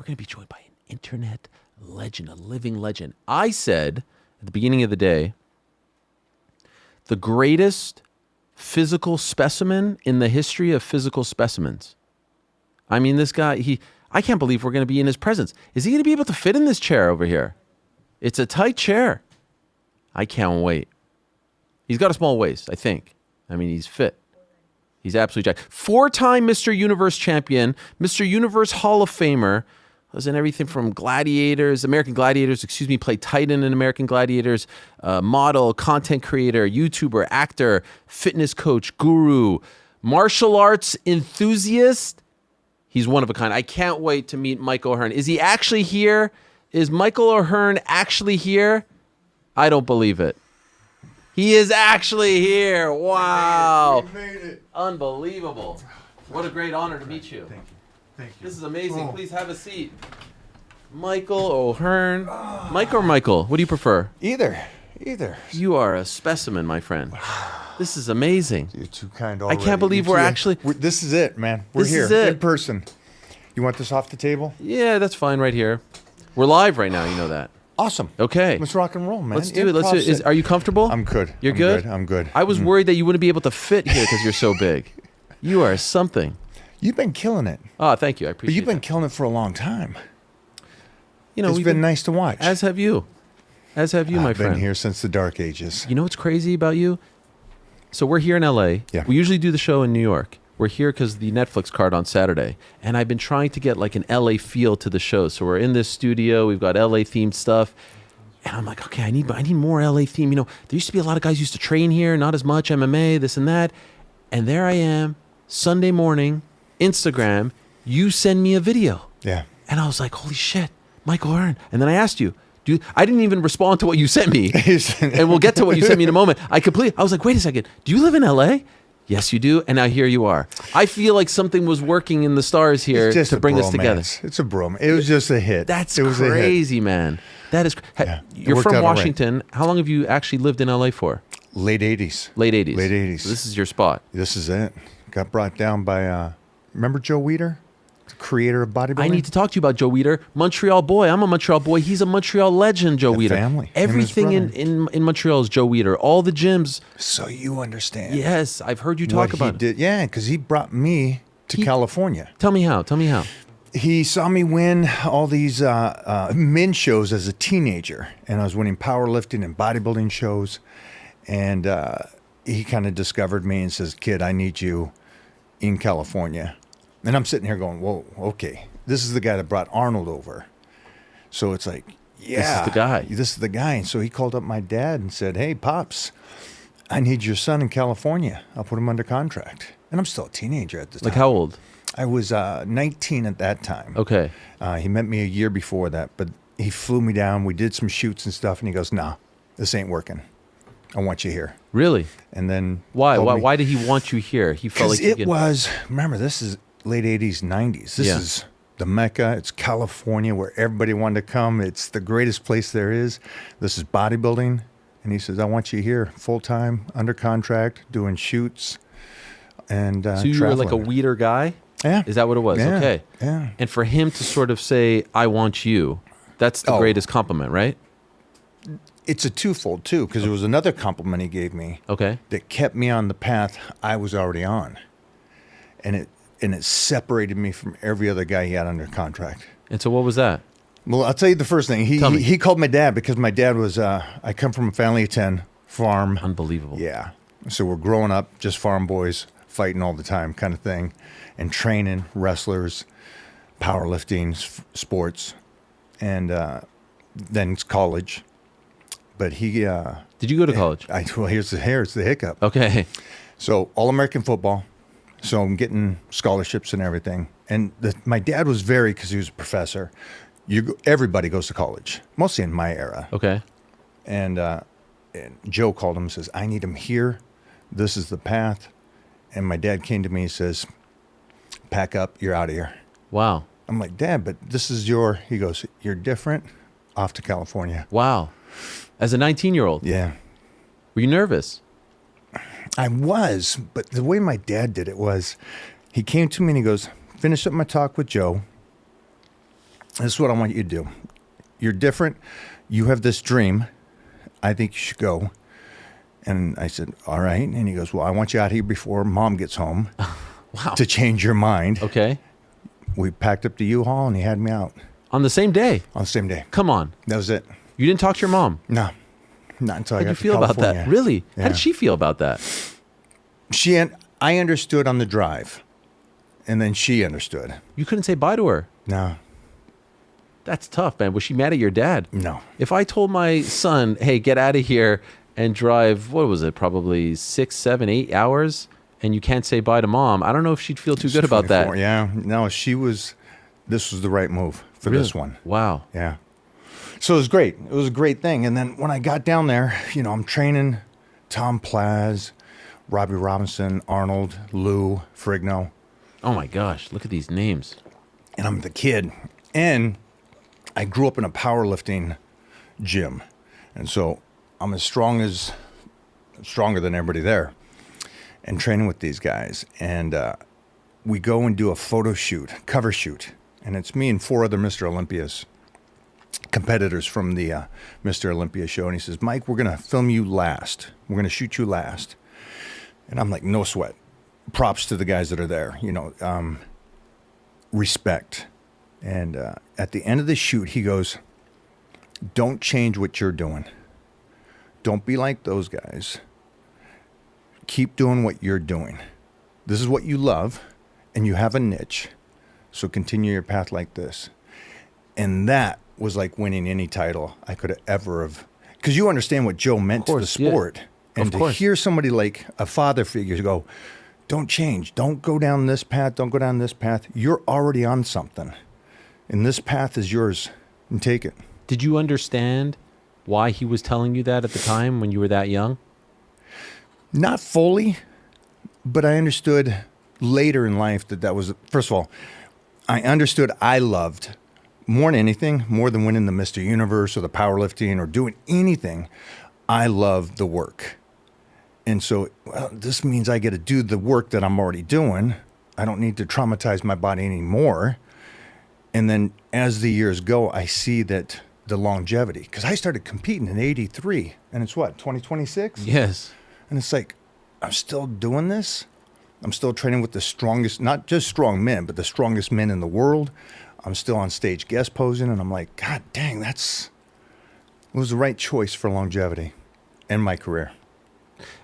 We're going to be joined by an internet legend, a living legend. I said at the beginning of the day, the greatest physical specimen in the history of physical specimens. I mean, this guy, I can't believe we're going to be in his presence. Is he going to be able to fit in this chair over here? It's a tight chair. I can't wait. He's got a small waist, I think. I mean, he's fit. He's absolutely jacked. 4-time Mr. Universe champion, Mr. Universe Hall of Famer. Was in everything from American Gladiators, played Titan in American Gladiators, model, content creator, YouTuber, actor, fitness coach, guru, martial arts enthusiast. He's one of a kind. I can't wait to meet Michael O'Hearn. Is he actually here? Is Michael O'Hearn actually here? I don't believe it. He is actually here. Wow. We made it. Unbelievable. What a great honor to meet you. Thank you. Thank you. This is amazing. Please have a seat. Michael O'Hearn. Mike or Michael? What do you prefer? Either. You are a specimen, my friend. This is amazing. You're too kind already. I can't believe we're actually... This is it, man. We're This here is it. in person. You want this off the table? Yeah, that's fine right here. We're live right now, you know that. Awesome. Okay. Let's rock and roll, man. Let's do it. Are you comfortable? I'm good. You're good? I'm good. I was worried that you wouldn't be able to fit here because you're so big. You are something. You've been killing it. Oh, thank you. I appreciate it. But you've been killing it for a long time. You know, it's been nice to watch. As have you. My friend. I've been here since the dark ages. You know what's crazy about you? So we're here in LA. Yeah. We usually do the show in New York. We're here because the Netflix card on Saturday. And I've been trying to get like an LA feel to the show. So we're in this studio. We've got LA themed stuff. And I'm like, okay, I need more LA theme. You know, there used to be a lot of guys used to train here, not as much MMA, this and that. And there I am, Sunday morning, Instagram, you send me a video. Yeah. And I was like, holy shit, Michael O'Hearn. And then I asked you, I didn't even respond to what you sent me. And we'll get to what you sent me in a moment. I was like, wait a second, do you live in LA? Yes, you do. And now here you are. I feel like something was working in the stars here to bring us together. It's a bromance. It was just a hit. That's crazy, man. That is. Yeah, you're from Washington. Right. How long have you actually lived in LA for? Late 80s. Late 80s. Late 80s. So this is your spot. This is it. Got brought down by, remember Joe Weider? The creator of bodybuilding? I need to talk to you about Joe Weider. Montreal boy. I'm a Montreal boy. He's a Montreal legend, Joe Weider. Family. Everything in Montreal is Joe Weider. All the gyms. So you understand. Yes, I've heard you talk about it. Yeah, because he brought me to California. Tell me how. He saw me win all these men shows as a teenager, and I was winning powerlifting and bodybuilding shows, and he kind of discovered me and says, kid, I need you in California. And I'm sitting here going, whoa, okay, this is the guy that brought Arnold over. So it's like, yeah. This is the guy. This is the guy. And so he called up my dad and said, hey, Pops, I need your son in California. I'll put him under contract. And I'm still a teenager at the time. Like how old? I was 19 at that time. Okay. He met me a year before that, but he flew me down. We did some shoots and stuff, and he goes, nah, this ain't working. I want you here. Really? And then... Why did he want you here? He felt like... Remember, this is late 80s, 90s. This is the Mecca. It's California, where everybody wanted to come. It's the greatest place there is. This is bodybuilding. And he says, I want you here full-time, under contract, doing shoots and So you were like a Weider guy? Yeah. Is that what it was? Yeah. Okay. Yeah. And for him to sort of say, I want you, that's the greatest compliment, right? It's a twofold, too, because there was another compliment he gave me that kept me on the path I was already on. And it separated me from every other guy he had under contract. And so what was that? Well, I'll tell you the first thing. He called my dad because my dad was, I come from a family of 10, farm. Unbelievable. Yeah. So we're growing up, just farm boys, fighting all the time kind of thing, and training, wrestlers, powerlifting, sports, and then it's college. But he... Did you go to college? Well, here's the hiccup. Okay. So All-American football. So I'm getting scholarships and everything. And my dad was because he was a professor. Everybody goes to college, mostly in my era. Okay. And Joe called him and says, I need him here. This is the path. And my dad came to me and says, pack up, you're out of here. Wow. I'm like, Dad, but this is he goes, you're different, off to California. Wow. As a 19-year-old? Yeah. Were you nervous? I was, but the way my dad did it was, he came to me and he goes, finish up my talk with Joe. this is what I want you to do. You're different. You have this dream. I think you should go. And I said, all right. And he goes, well, I want you out here before Mom gets home Wow. to change your mind. Okay. We packed up the U-Haul and he had me out On the same day. on the same day. Come on. That was it. You didn't talk to your mom. No, not until I How'd got you to feel about that? California. Really? How Yeah. did she feel about that? I understood on the drive, and then she understood. You couldn't say bye to her. No, That's tough, man. Was she mad at your dad? no. If I told my son, hey, get out of here and drive, what was it, probably 6, 7, 8 hours, and you can't say bye to Mom, I don't know if she'd feel too good about that. 24, yeah, no, this was the right move for Really? this one. Wow. Yeah. So it was great. It was a great thing. And then when I got down there, I'm training Tom Plaz, Robbie Robinson, Arnold, Lou, Frigno, Oh my gosh, look at these names. and I'm the kid. And I grew up in a powerlifting gym. And so I'm stronger than everybody there, and training with these guys. And we go and do a photo shoot, cover shoot. And it's me and 4 other Mr. Olympias, competitors from the Mr. Olympia show. And he says, Mike, we're going to film you last. We're going to shoot you last. And I'm like, no sweat. Props to the guys that are there, respect. And at the end of the shoot, he goes, don't change what you're doing. Don't be like those guys. Keep doing what you're doing. This is what you love, and you have a niche. So continue your path like this. And that was like winning any title I could have ever have. Because you understand what Joe meant to the sport. Yeah. And Of to course. hear somebody like a father figure go, don't change. Don't go down this path. Don't go down this path. You're already on something. And this path is yours. And take it. Did you understand why he was telling you that at the time when you were that young? Not fully, but I understood later in life that was, first of all, I understood I loved more than anything, more than winning the Mr. Universe or the powerlifting or doing anything, I love the work. And so, well, this means I get to do the work that I'm already doing. I don't need to traumatize my body anymore. And then as the years go, I see that the longevity, because I started competing in 83, and it's what, 2026? Yes. And it's like, I'm still doing this. I'm still training with the strongest, not just strong men, but the strongest men in the world. I'm still on stage guest posing, and I'm like, God dang, it was the right choice for longevity and my career.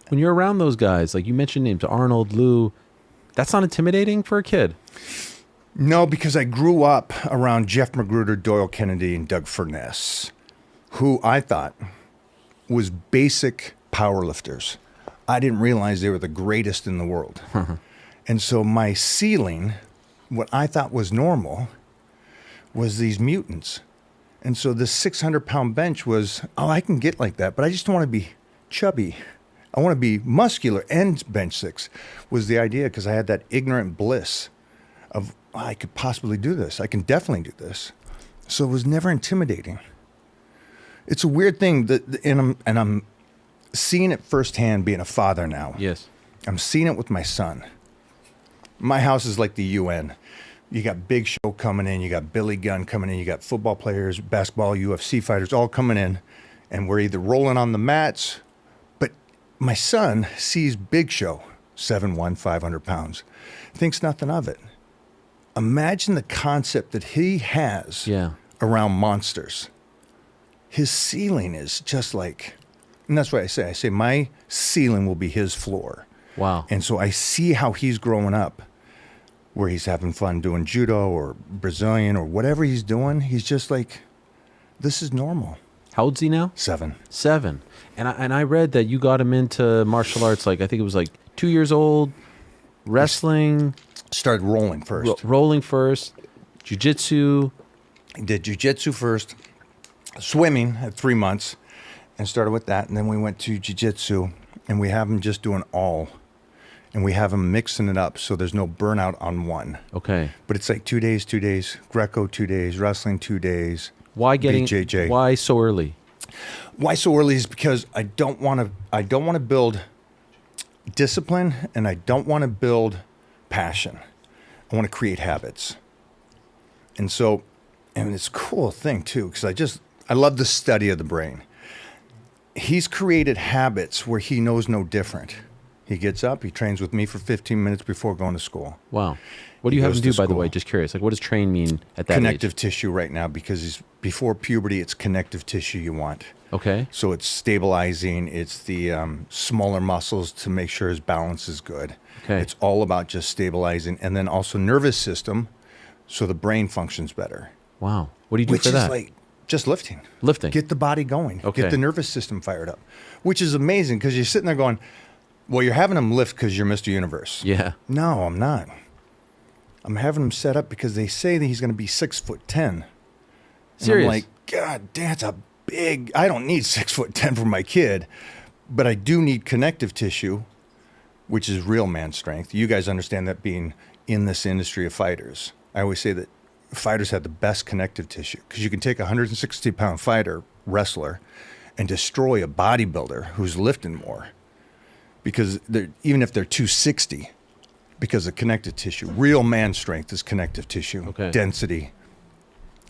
When you're around those guys, like you mentioned names, Arnold, Lou, that's not intimidating for a kid. No, because I grew up around Jeff Magruder, Doyle Kennedy, and Doug Furness, who I thought was basic powerlifters. I didn't realize they were the greatest in the world. And so my ceiling, what I thought was normal, was these mutants. And so this 600-pound bench was, I can get like that, but I just don't want to be chubby. I want to be muscular and bench 6 was the idea, because I had that ignorant bliss of, I could possibly do this. I can definitely do this. So it was never intimidating. It's a weird thing, and I'm seeing it firsthand being a father now. Yes. I'm seeing it with my son. My house is like the UN. You got Big Show coming in. You got Billy Gunn coming in. You got football players, basketball, UFC fighters, all coming in. And we're either rolling on the mats. But my son sees Big Show, 7'1", 500 pounds, thinks nothing of it. Imagine the concept that he has around monsters. His ceiling is just like, and that's what I say my ceiling will be his floor. Wow. And so I see how he's growing up, where he's having fun doing judo or Brazilian or whatever he's doing. He's just like, this is normal. How old's he now? 7. 7. And I read that you got him into martial arts, like I think it was like 2 years old, wrestling. Started rolling first. Rolling first, jiu-jitsu. Did jiu-jitsu first, swimming at 3 months, and started with that. And then we went to jiu-jitsu, and we have him just doing all. And we have him mixing it up so there's no burnout on one. Okay. But it's like 2 days, Greco 2 days, wrestling 2 days. Why BJJ. Why so early? Why so early is because I don't want to build discipline, and I don't want to build passion. I want to create habits. And so And it's a cool thing too, because I love the study of the brain. He's created habits where he knows no different. He gets up, he trains with me for 15 minutes before going to school. Wow. What do you have him do, by the way? Just curious. Like, what does train mean at that Connective age? tissue right now, because before puberty, it's connective tissue you want. Okay. So it's stabilizing. It's the smaller muscles to make sure his balance is good. Okay. It's all about just stabilizing. And then also nervous system, so the brain functions better. Wow. What do you do Which for that? is like just lifting. Lifting. Get the body going. Okay. Get the nervous system fired up. Which is amazing, because you're sitting there going, well, you're having him lift because you're Mr. Universe. Yeah. No, I'm not. I'm having him set up because they say that he's going to be 6'10". Serious? I'm like, God, that's a big. I don't need 6'10" for my kid, but I do need connective tissue, which is real man strength. You guys understand that, being in this industry of fighters. I always say that fighters have the best connective tissue, because you can take a 160-pound fighter, wrestler, and destroy a bodybuilder who's lifting more, because even if they're 260, because of connective tissue. Real man strength is connective tissue, Okay. density.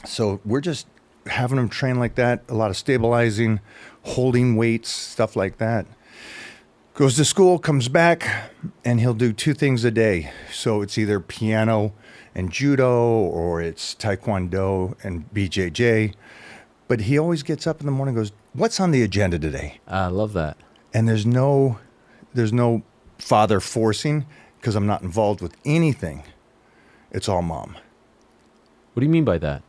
So we're just having them train like that, a lot of stabilizing, holding weights, stuff like that. Goes to school, comes back, and he'll do 2 things a day. So it's either piano and judo, or it's taekwondo and BJJ. But he always gets up in the morning and goes, what's on the agenda today? I love that. And there's no father forcing, because I'm not involved with anything. It's all mom. What do you mean by that?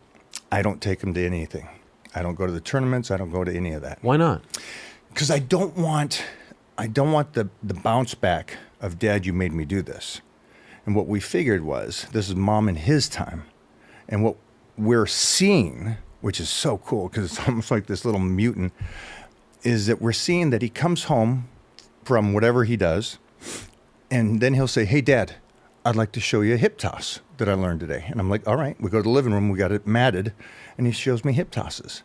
I don't take him to anything. I don't go to the tournaments. I don't go to any of that. Why not? Because I don't want the bounce back of, Dad, you made me do this. And what we figured was, this is mom in his time. And what we're seeing, which is so cool, because it's almost like this little mutant, is that we're seeing that he comes home from whatever he does, and then he'll say, hey, Dad, I'd like to show you a hip toss that I learned today. And I'm like, all right. We go to the living room. We got it matted, and he shows me hip tosses.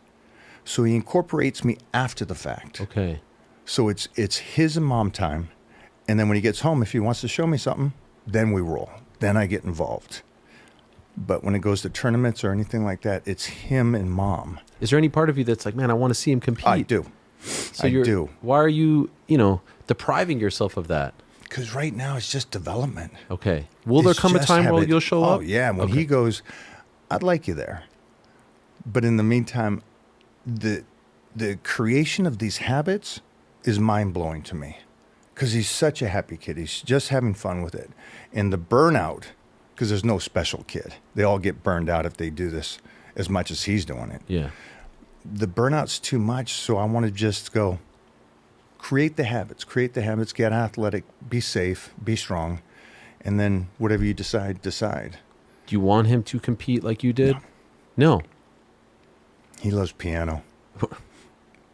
So he incorporates me after the fact. Okay. So it's his and mom time. And then when he gets home, if he wants to show me something, then we roll. Then I get involved. But when it goes to tournaments or anything like that, it's him and mom. Is there any part of you that's like, man, I want to see him compete? I do. So I do. Why are you, depriving yourself of that? Because right now it's just development. Okay. Will there It's come a just time where habit. you'll show up? Oh, yeah. When he goes, I'd like you there. But in the meantime, the creation of these habits is mind-blowing to me, because he's such a happy kid. He's just having fun with it. And the burnout, because there's no special kid. They all get burned out if they do this as much as he's doing it. Yeah. The burnout's too much, so I want to just go, create the habits, get athletic, be safe, be strong, and then whatever you decide. Do you want him to compete like you did? No. He loves piano.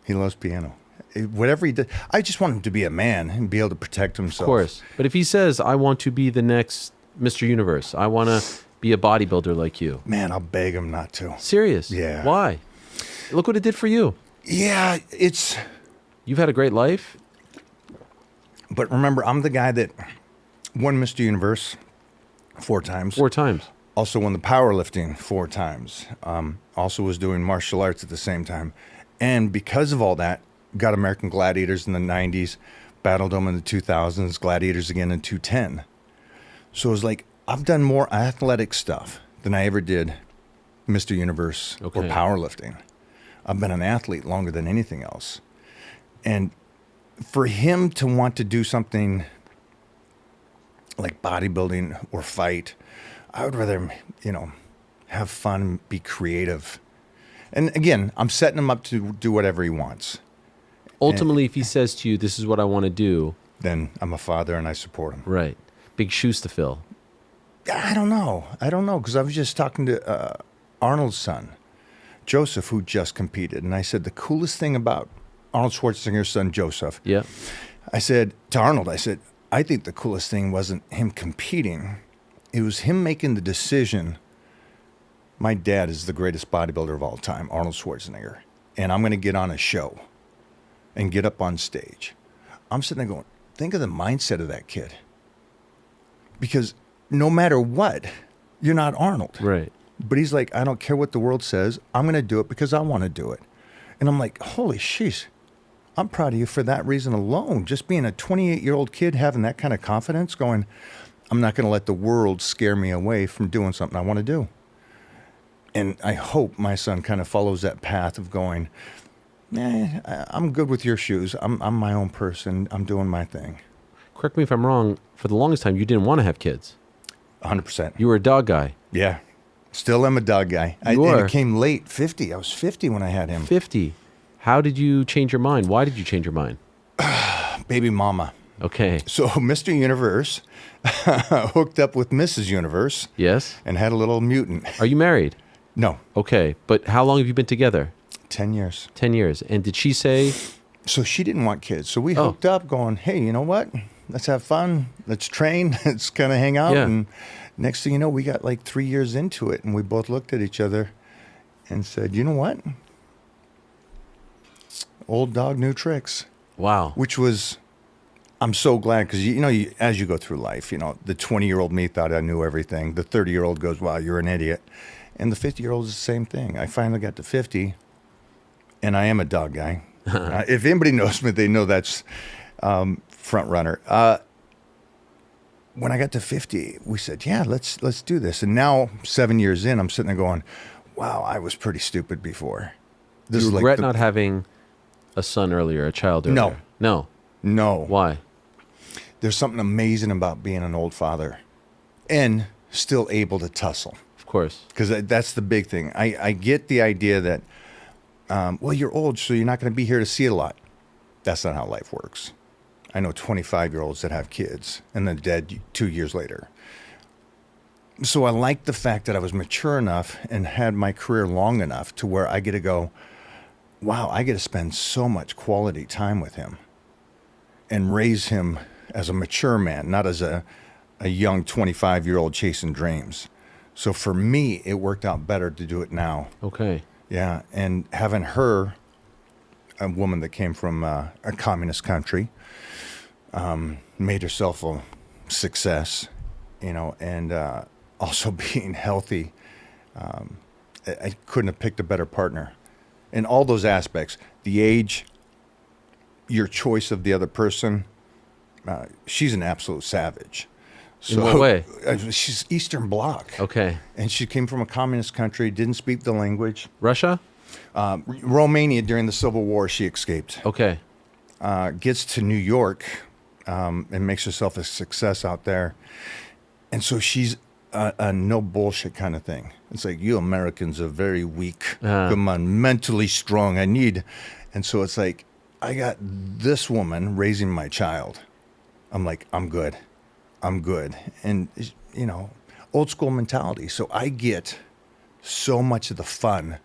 He loves piano. Whatever he does, I just want him to be a man and be able to protect himself. Of course. But if he says, I want to be the next Mr. Universe, I want to be a bodybuilder like you. Man, I'll beg him not to. Serious? Yeah. Why? Look what it did for you. Yeah, You've had a great life. but remember, I'm the guy that won Mr. Universe 4 times. 4 times. Also won the powerlifting 4 times. Also was doing martial arts at the same time. And because of all that, got American Gladiators in the 90s, battled them in the 2000s, Gladiators again in 2010. So it was like, I've done more athletic stuff than I ever did Mr. Universe or powerlifting. I've been an athlete longer than anything else. And for him to want to do something like bodybuilding or fight, I would rather, have fun, be creative. And again, I'm setting him up to do whatever he wants. Ultimately, if he says to you, this is what I want to do. Then I'm a father and I support him. Right. Big shoes to fill. I don't know, because I was just talking to Arnold's son, Joseph, who just competed. And I said, the coolest thing about Arnold Schwarzenegger's son, Joseph. Yeah. I said to Arnold, I think the coolest thing wasn't him competing. It was him making the decision. My dad is the greatest bodybuilder of all time, Arnold Schwarzenegger. And I'm going to get on a show and get up on stage. I'm sitting there going, think of the mindset of that kid. Because no matter what, you're not Arnold. Right. But he's like, I don't care what the world says. I'm going to do it because I want to do it. And I'm like, holy sheesh. I'm proud of you for that reason alone. Just being a 28-year-old kid, having that kind of confidence, going, I'm not going to let the world scare me away from doing something I want to do. And I hope my son kind of follows that path of going, I'm good with your shoes. I'm my own person. I'm doing my thing. Correct me if I'm wrong. For the longest time, you didn't want to have kids. 100%. You were a dog guy. Yeah. Still am a dog guy. You are. And it came late, 50. I was 50 when I had him. 50. How did you change your mind? Why did you change your mind? Baby mama. Okay. So Mr. Universe hooked up with Mrs. Universe. Yes. And had a little mutant. Are you married? No. Okay. But how long have you been together? 10 years. 10 years. And did she say... So she didn't want kids. So we hooked up going, hey, you know what? Let's have fun. Let's train. Let's kind of hang out. Yeah. And next thing you know, we got like 3 years into it. And we both looked at each other and said, you know what? Old dog, new tricks. Wow. Which was, I'm so glad because, as you go through life, the 20-year-old me thought I knew everything. The 30-year-old goes, wow, you're an idiot. And the 50-year-old is the same thing. I finally got to 50, and I am a dog guy. If anybody knows me, they know that's front runner. When I got to 50, we said, yeah, let's do this. And now, 7 years in, I'm sitting there going, wow, I was pretty stupid before. You regret not having a son earlier, a child earlier? No. No. Why? There's something amazing about being an old father and still able to tussle. Of course. Because that's the big thing. I get the idea that, well, you're old, so you're not going to be here to see it a lot. That's not how life works. I know 25-year-olds that have kids and then dead 2 years later. So I like the fact that I was mature enough and had my career long enough to where I get to go, wow, I get to spend so much quality time with him and raise him as a mature man, not as a young 25-year-old chasing dreams. So for me, it worked out better to do it now. Okay. Yeah, and having her, a woman that came from a communist country, made herself a success, and also being healthy, I couldn't have picked a better partner. In all those aspects, the age, your choice of the other person, she's an absolute savage. In what way? She's Eastern Bloc. Okay. And she came from a communist country, didn't speak the language. Russia? Romania during the Civil War, she escaped. Okay. Gets to New York and makes herself a success out there. And so she's a no bullshit kind of thing. It's like, you Americans are very weak. Come on, mentally strong. And so it's like, I got this woman raising my child. I'm like, I'm good. And, old school mentality. So I get so much of the fun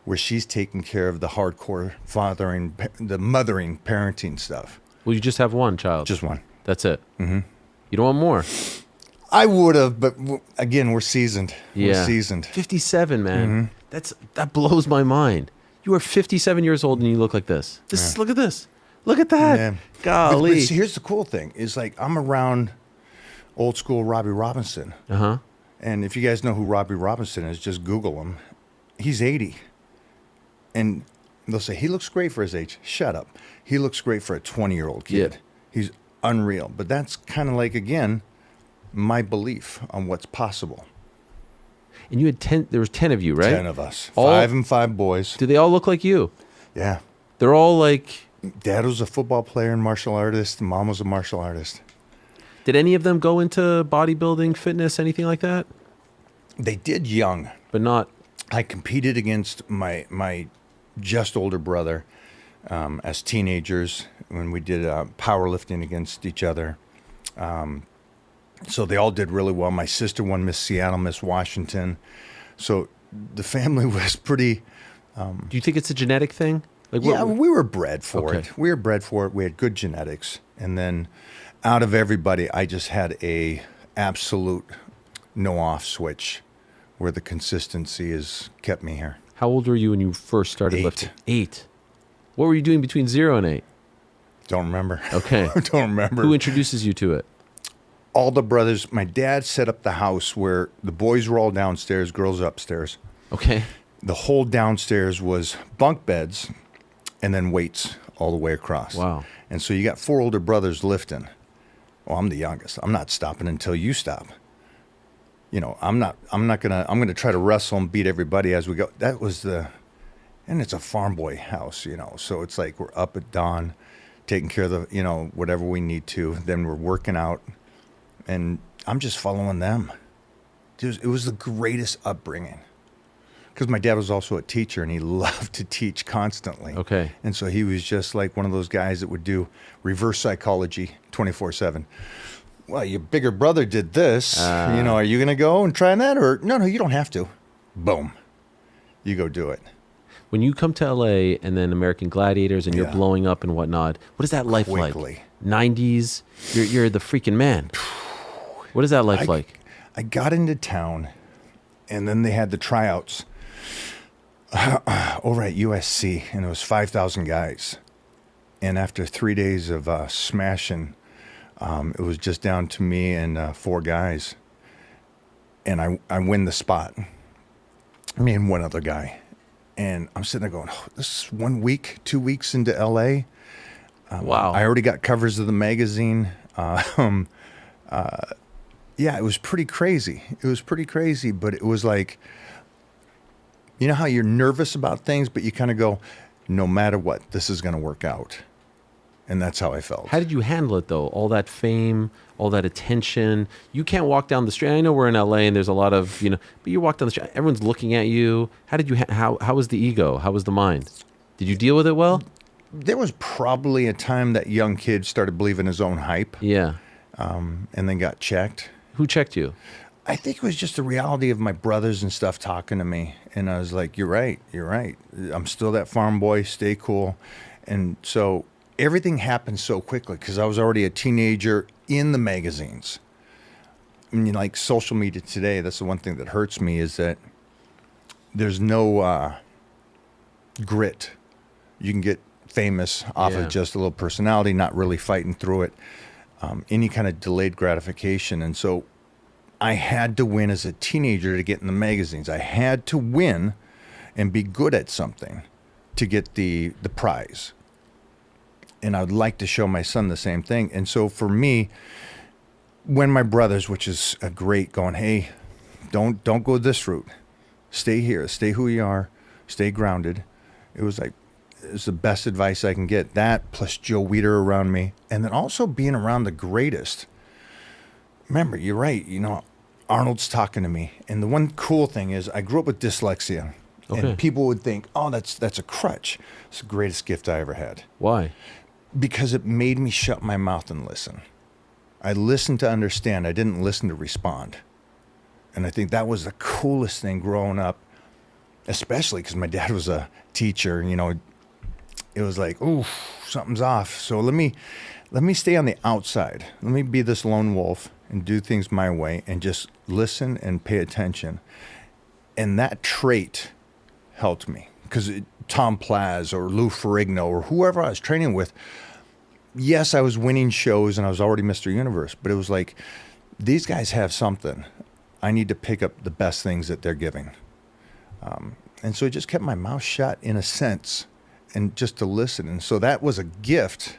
where she's taking care of the hardcore fathering, the mothering, parenting stuff. Well, you just have one child. Just one. That's it. Mm-hmm. You don't want more. I would have, but again, we're seasoned. Yeah. We're seasoned. 57, man. Mm-hmm. That blows my mind. You are 57 years old and you look like this. Look at this. Look at that. Yeah. Golly. But see, here's the cool thing is like I'm around old school Robbie Robinson. Uh-huh. And if you guys know who Robbie Robinson is, just Google him. He's 80. And they'll say, he looks great for his age. Shut up. He looks great for a 20-year-old kid. Yeah. He's unreal. But that's kind of like, again, my belief on what's possible. And you had 10, there was 10 of you, right? 10 of us. 5 and 5 boys. Do they all look like you? Yeah. They're all like... Dad was a football player and martial artist. Mom was a martial artist. Did any of them go into bodybuilding, fitness, anything like that? They did young. But not... I competed against my just older brother as teenagers when we did powerlifting against each other. So they all did really well. My sister won Miss Seattle, Miss Washington. So the family was pretty... Do you think it's a genetic thing? Like, yeah, we were bred for it. We were bred for it. We had good genetics. And then out of everybody, I just had a absolute no-off switch where the consistency has kept me here. How old were you when you first started 8. lifting? 8. What were you doing between 0 and 8? Don't remember. Okay. Don't remember. Who introduces you to it? all the brothers, my dad set up the house where the boys were all downstairs, girls upstairs. Okay. The whole downstairs was bunk beds and then weights all the way across. Wow. And so you got 4 older brothers lifting. Well, I'm the youngest. I'm not stopping until you stop. You know, I'm gonna try to wrestle and beat everybody as we go. That was and it's a farm boy house, you know. So it's like we're up at dawn, taking care of the, you know, whatever we need to. Then we're working out, and I'm just following them. It was the greatest upbringing. Because my dad was also a teacher, and he loved to teach constantly. Okay. And so he was just like one of those guys that would do reverse psychology 24/7. Well, your bigger brother did this. You know, are you going to go and try that? Or no, you don't have to. Boom. You go do it. When you come to LA and then American Gladiators and you're Yeah. blowing up and whatnot, what is that life Quickly. like? 90s, you're the freaking man. What is that life like? I got into town, and then they had the tryouts over at USC, and it was 5,000 guys. And after 3 days of smashing, it was just down to me and 4 guys. And I win the spot. Me and one other guy. And I'm sitting there going, oh, this is 1 week, 2 weeks into LA. Wow. I already got covers of the magazine. Yeah, it was pretty crazy. But it was like, you know how you're nervous about things, but you kind of go, no matter what, this is going to work out. And that's how I felt. How did you handle it, though? All that fame, all that attention. You can't walk down the street. I know we're in LA and there's a lot of, you know, but you walk down the street, everyone's looking at you. How did you, how was the ego? How was the mind? Did you deal with it well? There was probably a time that young kid started believing his own hype. Yeah. And then got checked. Who checked you? I think it was just the reality of my brothers and stuff talking to me. And I was like, you're right. I'm still that farm boy, stay cool. And so everything happened so quickly because I was already a teenager in the magazines. I mean, like social media today, that's the one thing that hurts me is that there's no grit. You can get famous off of just a little personality, not really fighting through it. Any kind of delayed gratification. And so I had to win as a teenager to get in the magazines. I had to win and be good at something to get the prize. And I would like to show my son the same thing. And so for me, when my brothers, which is a great going, hey, don't go this route. Stay here. Stay who you are. Stay grounded. It was like, it's the best advice I can get. That plus Joe Weider around me. And then also being around the greatest. Remember, you're right. You know, Arnold's talking to me. And the one cool thing is I grew up with dyslexia. Okay. And people would think, oh, that's a crutch. It's the greatest gift I ever had. Why? Because it made me shut my mouth and listen. I listened to understand. I didn't listen to respond. And I think that was the coolest thing growing up, especially because my dad was a teacher. You know, it was like, ooh, something's off. So let me stay on the outside. Let me be this lone wolf and do things my way and just listen and pay attention. And that trait helped me because Tom Plaz or Lou Ferrigno or whoever I was training with, yes, I was winning shows and I was already Mr. Universe, but it was like, these guys have something. I need to pick up the best things that they're giving. And so it just kept my mouth shut in a sense and just to listen. And so that was a gift.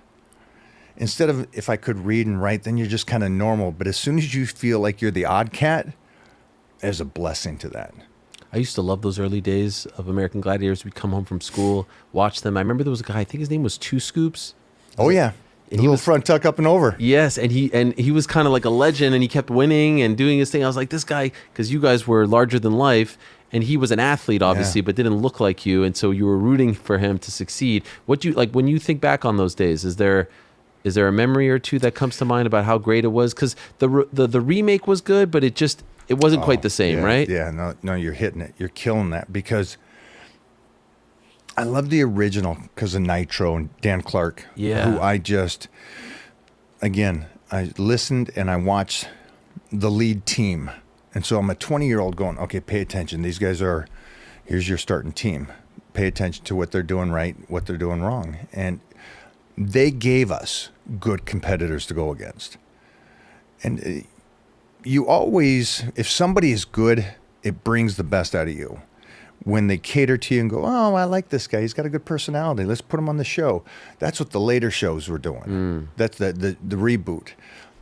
Instead of if I could read and write, then you're just kind of normal. But as soon as you feel like you're the odd cat, there's a blessing to that. I used to love those early days of American Gladiators. We'd come home from school, watch them. I remember there was a guy, I think his name was Two Scoops. Oh, yeah. And he was front tuck up and over. Yes, and he was kind of like a legend, and he kept winning and doing his thing. I was like, this guy, because you guys were larger than life, and he was an athlete, obviously, but didn't look like you, and so you were rooting for him to succeed. What do you like when you think back on those days? Is there a memory or two that comes to mind about how great it was? Because the remake was good, but it wasn't quite the same, right? Yeah, no, you're hitting it. You're killing that because I love the original because of Nitro and Dan Clark, who I just, again, I listened and I watched the lead team. And so I'm a 20-year-old going, okay, pay attention. These guys here's your starting team. Pay attention to what they're doing right, what they're doing wrong. And they gave us good competitors to go against. And you always, if somebody is good, it brings the best out of you. When they cater to you and go, oh, I like this guy. He's got a good personality. Let's put him on the show. That's what the later shows were doing. That's the reboot.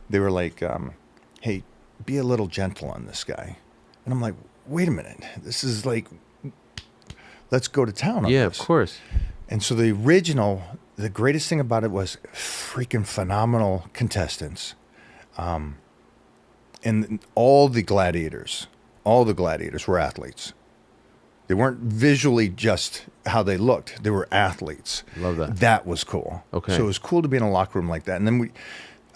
They were like, hey, be a little gentle on this guy. And I'm like, wait a minute. This is like, let's go to town on this. Yeah, of course. And so the original, the greatest thing about it was freaking phenomenal contestants. And all the gladiators were athletes. They weren't visually just how they looked. They were athletes. Love that. That was cool. Okay. So it was cool to be in a locker room like that. And then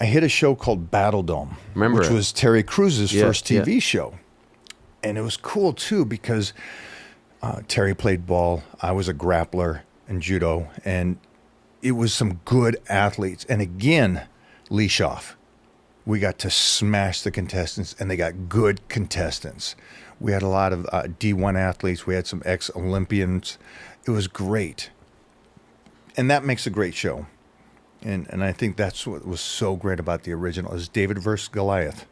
I hit a show called Battle Dome, Remember which it. was Terry Cruz's first TV yeah. show. And it was cool, too, because Terry played ball. I was a grappler and judo. And it was some good athletes. And again, leash off. We got to smash the contestants, and they got good contestants. We had a lot of D1 athletes. We had some ex-Olympians. It was great. And that makes a great show. And I think that's what was so great about the original is David versus Goliath.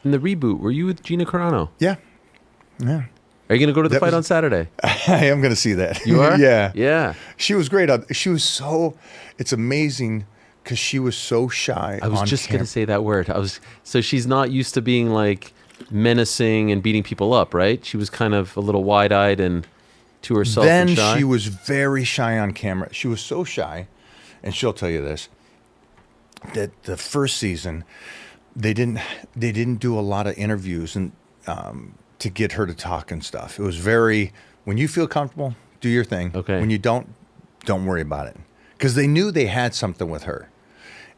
In the reboot, were you with Gina Carano? Yeah. Yeah. Are you going to go to the That fight was- on Saturday? I am going to see that. You are? Yeah. Yeah. She was great. She was so, it's amazing because she was so shy. I was just going to say that word. So she's not used to being like menacing and beating people up, right? She was kind of a little wide-eyed and to herself Then and shy. she was very shy on camera. She was so shy, and she'll tell you this, that the first season, they didn't do a lot of interviews and to get her to talk and stuff. It was very, when you feel comfortable, do your thing. Okay. When you don't worry about it. Because they knew they had something with her.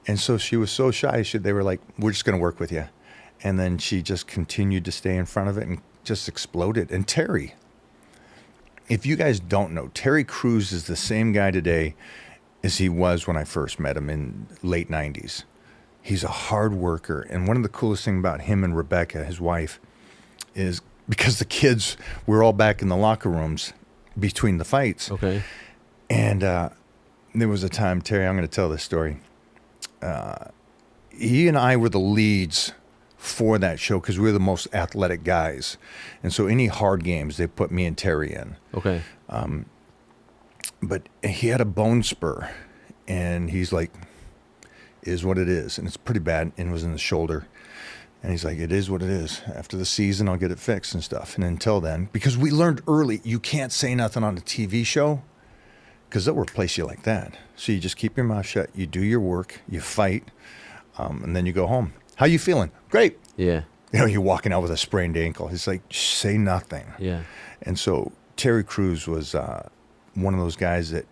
And so she was so shy, they were like, we're just going to work with you. And then she just continued to stay in front of it and just exploded. And Terry, if you guys don't know, Terry Crews is the same guy today as he was when I first met him in late 90s. He's a hard worker. And one of the coolest things about him and Rebecca, his wife, is because the kids were all back in the locker rooms between the fights. Okay. And there was a time, Terry, I'm going to tell this story. He and I were the leads for that show because we were the most athletic guys. And so any hard games, they put me and Terry in. Okay. But he had a bone spur, and he's like, is what it is. And it's pretty bad, and it was in the shoulder. And he's like, it is what it is. After the season, I'll get it fixed and stuff. And until then, because we learned early, you can't say nothing on a TV show because they'll replace you like that. So you just keep your mouth shut. You do your work. You fight. And then you go home. How you feeling? Great. Yeah. You know, you're walking out with a sprained ankle. He's like, say nothing. Yeah. And so Terry Crews was one of those guys that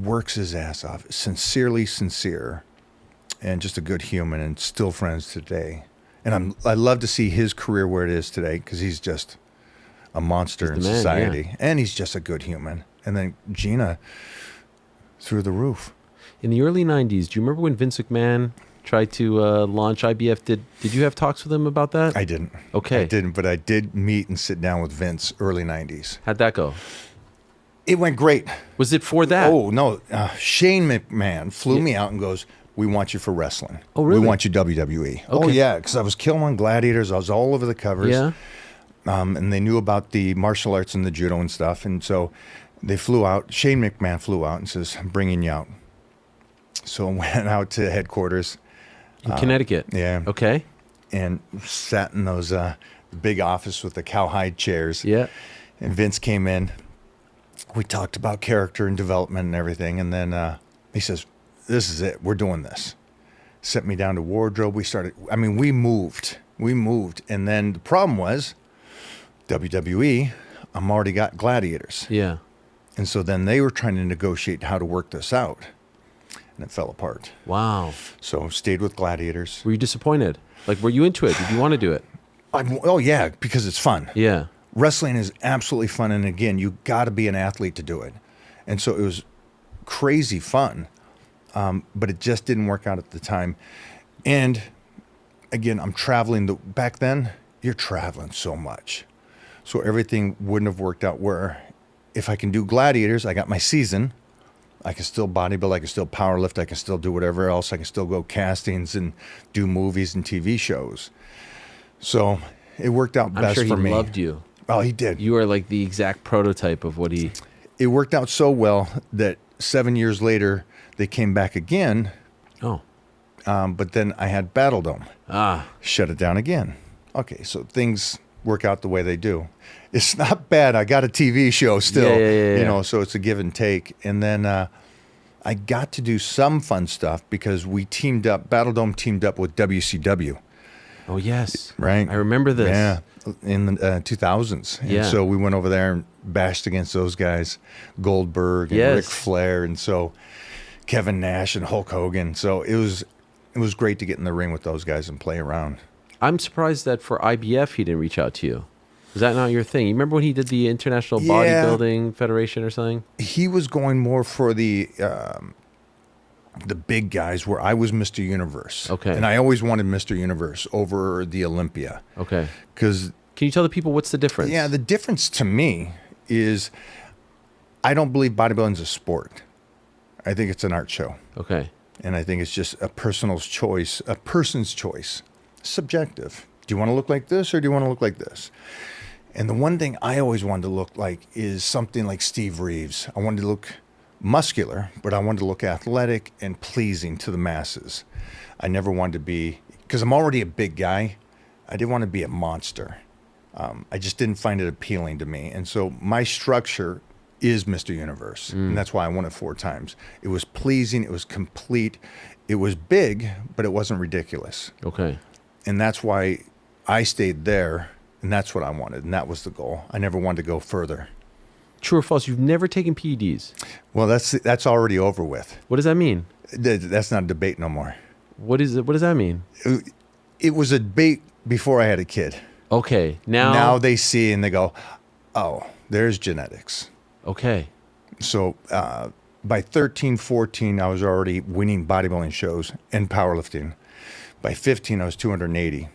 works his ass off, sincerely sincere, and just a good human, and still friends today. And I love to see his career where it is today because he's just a monster in the man, society, yeah. and he's just a good human. And then Gina, through the roof. In the early 90s, do you remember when Vince McMahon tried to launch IBF? Did you have talks with him about that? I didn't. Okay. I didn't, but I did meet and sit down with Vince early 90s. How'd that go? It went great. Was it for that? Oh, no. Shane McMahon flew me out and goes, we want you for wrestling. Oh, really? We want you WWE. Oh, Okay. yeah, because I was killing on Gladiators. I was all over the covers. Yeah. And they knew about the martial arts and the judo and stuff. And so they flew out. Shane McMahon flew out and says, I'm bringing you out. So I went out to headquarters. In Connecticut? Yeah. Okay. And sat in those big office with the cowhide chairs. Yeah. And Vince came in. We talked about character and development and everything. And then he says, this is it. We're doing this. Set me down to wardrobe. We moved. And then the problem was WWE, I'm already got Gladiators. Yeah. And so then they were trying to negotiate how to work this out. And it fell apart. Wow. So stayed with Gladiators. Were you disappointed? Like, were you into it? Did you want to do it? Oh, yeah, because it's fun. Yeah. Wrestling is absolutely fun. And again, you got to be an athlete to do it. And so it was crazy fun. But it just didn't work out at the time. And again, I'm traveling. Back then, you're traveling so much. So everything wouldn't have worked out where if I can do Gladiators, I got my season. I can still bodybuild. I can still powerlift. I can still do whatever else. I can still go castings and do movies and TV shows. So it worked out best I'm sure for me. he loved you. Oh, he did. You are like the exact prototype of what he... It worked out so well that 7 years later, they came back again. Oh. But then I had Battle Dome. Shut it down again. Okay, so things work out the way they do. It's not bad. I got a TV show still, you know, so it's a give and take. And then I got to do some fun stuff because we teamed up, Battle Dome teamed up with WCW. Oh, yes. Right? I remember this. Yeah, in the 2000s. And so we went over there and bashed against those guys, Goldberg and Ric Flair, and so Kevin Nash and Hulk Hogan. So it was great to get in the ring with those guys and play around. I'm surprised that for IBF he didn't reach out to you. Is that not your thing? You remember when he did the International Bodybuilding Federation or something? He was going more for the big guys where I was Mr. Universe. Okay. And I always wanted Mr. Universe over the Olympia. Okay. Because... Can you tell the people what's the difference? Yeah, the difference to me is I don't believe bodybuilding is a sport. I think it's an art show. Okay. And I think it's just a person's choice, subjective. Do you want to look like this or do you want to look like this? And the one thing I always wanted to look like is something like Steve Reeves. I wanted to look muscular, but I wanted to look athletic and pleasing to the masses. I never wanted to be, because I'm already a big guy, I didn't want to be a monster. I just didn't find it appealing to me. And so my structure is Mr. Universe. And that's why I won it 4 times. It was pleasing. It was complete. It was big, but it wasn't ridiculous. Okay. And that's why I stayed there. And that's what I wanted. And that was the goal. I never wanted to go further. True or false? You've never taken PEDs. Well, that's already over with. What does that mean? That's not a debate no more. What is it? What does that mean? It was a debate before I had a kid. Okay. Now they see and they go, oh, there's genetics. Okay. So by 13, 14, I was already winning bodybuilding shows and powerlifting. By 15, I was 280.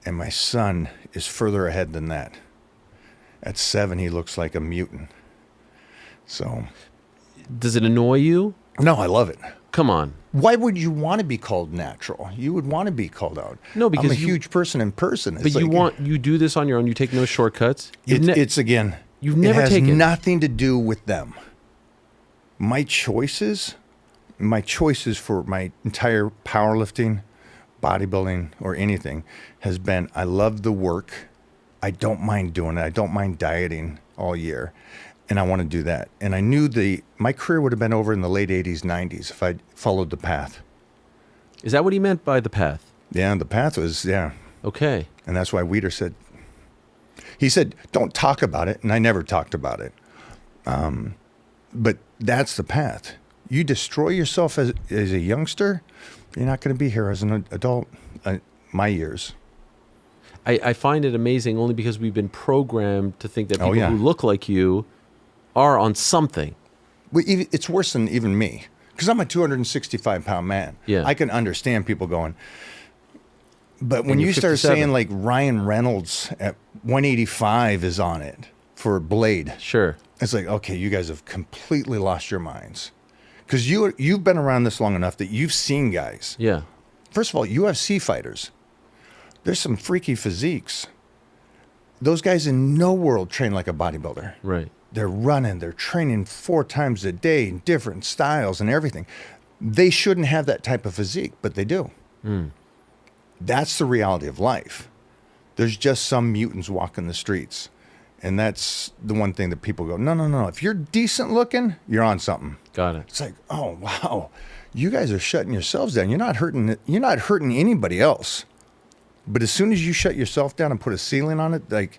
And my son is further ahead than that. At 7, he looks like a mutant. So. Does it annoy you? No, I love it. Come on. Why would you want to be called natural? You would want to be called out. No, because I'm a huge person in person. But you do this on your own. You take no shortcuts. It's again. You've never taken. It has nothing to do with them. My choices for my entire powerlifting, bodybuilding, or anything has been, I love the work. I don't mind doing it. I don't mind dieting all year. And I want to do that. And I knew my career would have been over in the late 80s, 90s if I'd followed the path. Is that what he meant by the path? Yeah, the path was, Okay. And that's why Weider said, he said, don't talk about it. And I never talked about it. But that's the path. You destroy yourself as a youngster, you're not going to be here as an adult. My years. I find it amazing only because we've been programmed to think that people who look like you are on something. Well, it's worse than even me because I'm a 265-pound man. Yeah. I can understand people going, but when you start saying like Ryan Reynolds at 185 is on it for Blade. Sure. It's like, okay, you guys have completely lost your minds because you've been around this long enough that you've seen guys. Yeah. First of all, UFC fighters. There's some freaky physiques. Those guys in no world train like a bodybuilder. Right. They're running, they're training 4 times a day in different styles and everything. They shouldn't have that type of physique, but they do. That's the reality of life. There's just some mutants walking the streets. And that's the one thing that people go, no. If you're decent looking, you're on something. Got it. It's like, oh, wow. You guys are shutting yourselves down. You're not hurting anybody else. But as soon as you shut yourself down and put a ceiling on it, like,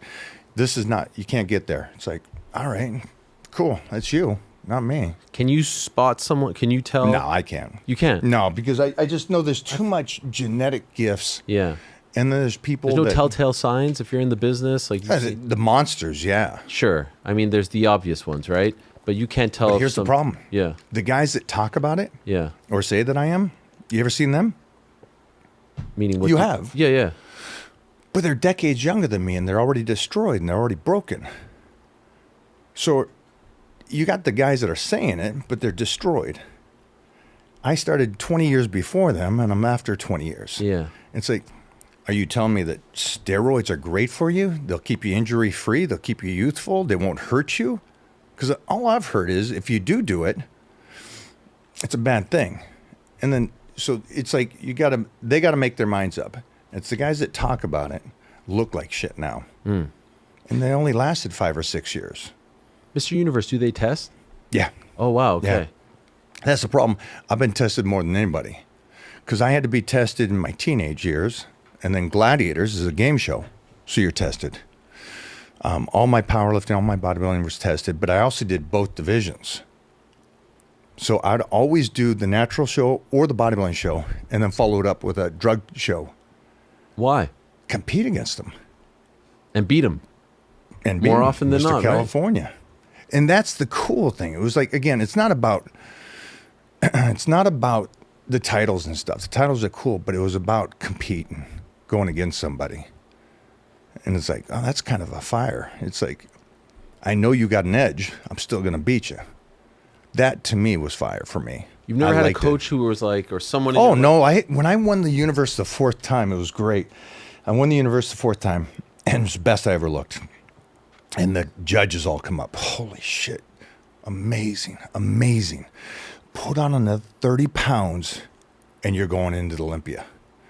you can't get there. It's like, all right, cool. That's you, not me. Can you spot someone? Can you tell? No, I can't. You can't? No, because I just know there's too much genetic gifts. Yeah. And then there's people There's no telltale signs if you're in the business? Like the monsters, yeah. Sure. I mean, there's the obvious ones, right? But you can't tell. But here's the problem. Yeah. The guys that talk about it Yeah. or say that I am, you ever seen them? Meaning what? You have. Yeah, yeah. But they're decades younger than me and they're already destroyed and they're already broken. So you got the guys that are saying it, but they're destroyed. I started 20 years before them, and I'm after 20 years. Yeah. It's like, are you telling me that steroids are great for you? They'll keep you injury-free. They'll keep you youthful. They won't hurt you? Because all I've heard is if you do it, it's a bad thing. And then, so it's like they got to make their minds up. It's the guys that talk about it look like shit now. And they only lasted 5 or 6 years. Mr. Universe, do they test? Yeah. Oh, wow. Okay. Yeah. That's the problem. I've been tested more than anybody because I had to be tested in my teenage years. And then Gladiators is a game show. So you're tested. All my powerlifting, all my bodybuilding was tested, but I also did both divisions. So I'd always do the natural show or the bodybuilding show and then follow it up with a drug show. Why? Compete against them. And beat them. And More often than Mr. not, California. Right? And that's the cool thing. It was like, again, it's not about the titles and stuff. The titles are cool, but it was about competing, going against somebody. And it's like, oh, that's kind of a fire. It's like, I know you got an edge. I'm still going to beat you. That to me was fire for me. You've never had a coach who was like, or someone. Oh no! When I won the universe the 4th time, it was great. I won the universe the 4th time, and it was the best I ever looked. And the judges all come up. Holy shit! Amazing, amazing. Put on another 30 pounds, and you're going into the Olympia.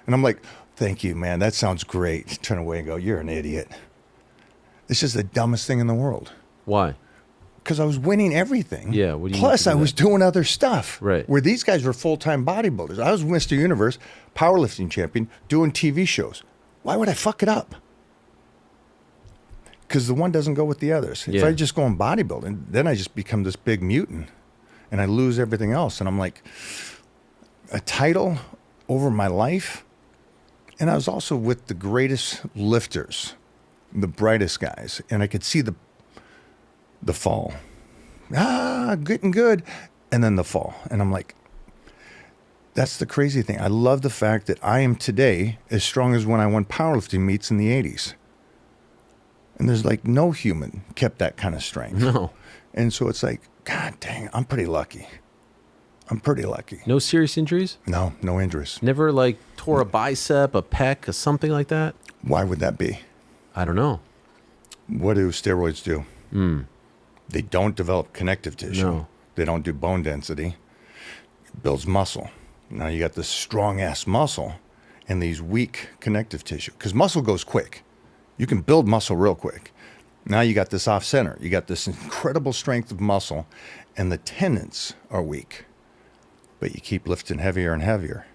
And I'm like, thank you, man. That sounds great. Turn away and go, you're an idiot. It's just the dumbest thing in the world. Why? Because I was winning everything. Yeah. What do you Plus, I was doing other stuff. Right. Where these guys were full-time bodybuilders. I was Mr. Universe, powerlifting champion, doing TV shows. Why would I fuck it up? Because the one doesn't go with the others. Yeah. If I just go on bodybuilding, then I just become this big mutant. And I lose everything else. And I'm like, a title over my life? And I was also with the greatest lifters, the brightest guys. And I could see the fall. Getting good. And then the fall. And I'm like, that's the crazy thing. I love the fact that I am today as strong as when I won powerlifting meets in the 80s. And there's like no human kept that kind of strength. No. And so it's like, God dang, I'm pretty lucky. I'm pretty lucky. No serious injuries? No injuries. Never like tore a bicep, a pec, or something like that? Why would that be? I don't know. What do steroids do? They don't develop connective tissue. No. They don't do bone density. It builds muscle. Now you got this strong-ass muscle and these weak connective tissue. Because muscle goes quick. You can build muscle real quick. Now you got this off-center. You got this incredible strength of muscle, and the tendons are weak. But you keep lifting heavier and heavier.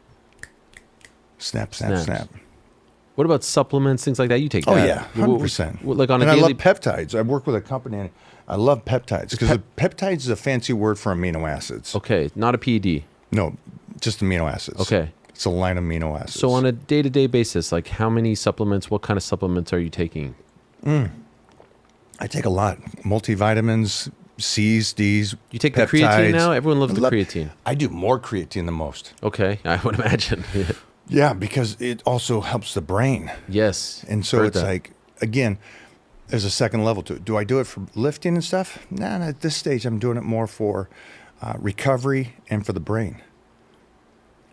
Snap, snap, Snaps. snap. What about supplements, things like that? You take that? Oh, yeah, 100%. Like on a and daily... I love peptides. I work with a company, and I love peptides because peptides is a fancy word for amino acids. Okay, not a PED. No, just amino acids. Okay. It's a line of amino acids. So on a day-to-day basis, like how many supplements, what kind of supplements are you taking? I take a lot. Multivitamins, C's, D's. You take peptides. the creatine now? Everyone loves the creatine. I do more creatine than most. Okay, I would imagine. Yeah, because it also helps the brain. Yes. And so heard it's that. like, again, there's a second level to it. Do I do it for lifting and stuff? Nah, at this stage, I'm doing it more for recovery and for the brain.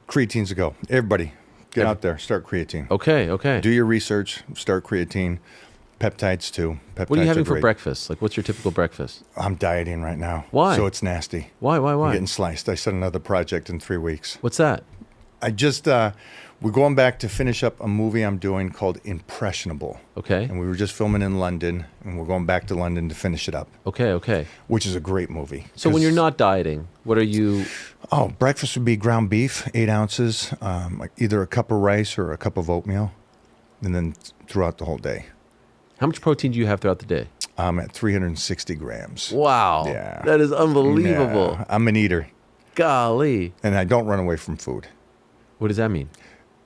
Creatine's a go. Everybody, get out there. Start creatine. Okay. Do your research. Start creatine. Peptides too. Peptides What are you having are for great. breakfast? Like, what's your typical breakfast? I'm dieting right now. Why? So it's nasty. Why? I'm getting sliced. I set another project in 3 weeks. What's that? I just, we're going back to finish up a movie I'm doing called Impressionable. Okay. And we were just filming in London, and we're going back to London to finish it up, Okay. which is a great movie. So when you're not dieting, what are you... Oh, breakfast would be ground beef, 8 ounces, like either a cup of rice or a cup of oatmeal, and then throughout the whole day. How much protein do you have throughout the day? I'm at 360 grams. Wow. Yeah. That is unbelievable. Yeah, I'm an eater, Golly. and I don't run away from food. What does that mean?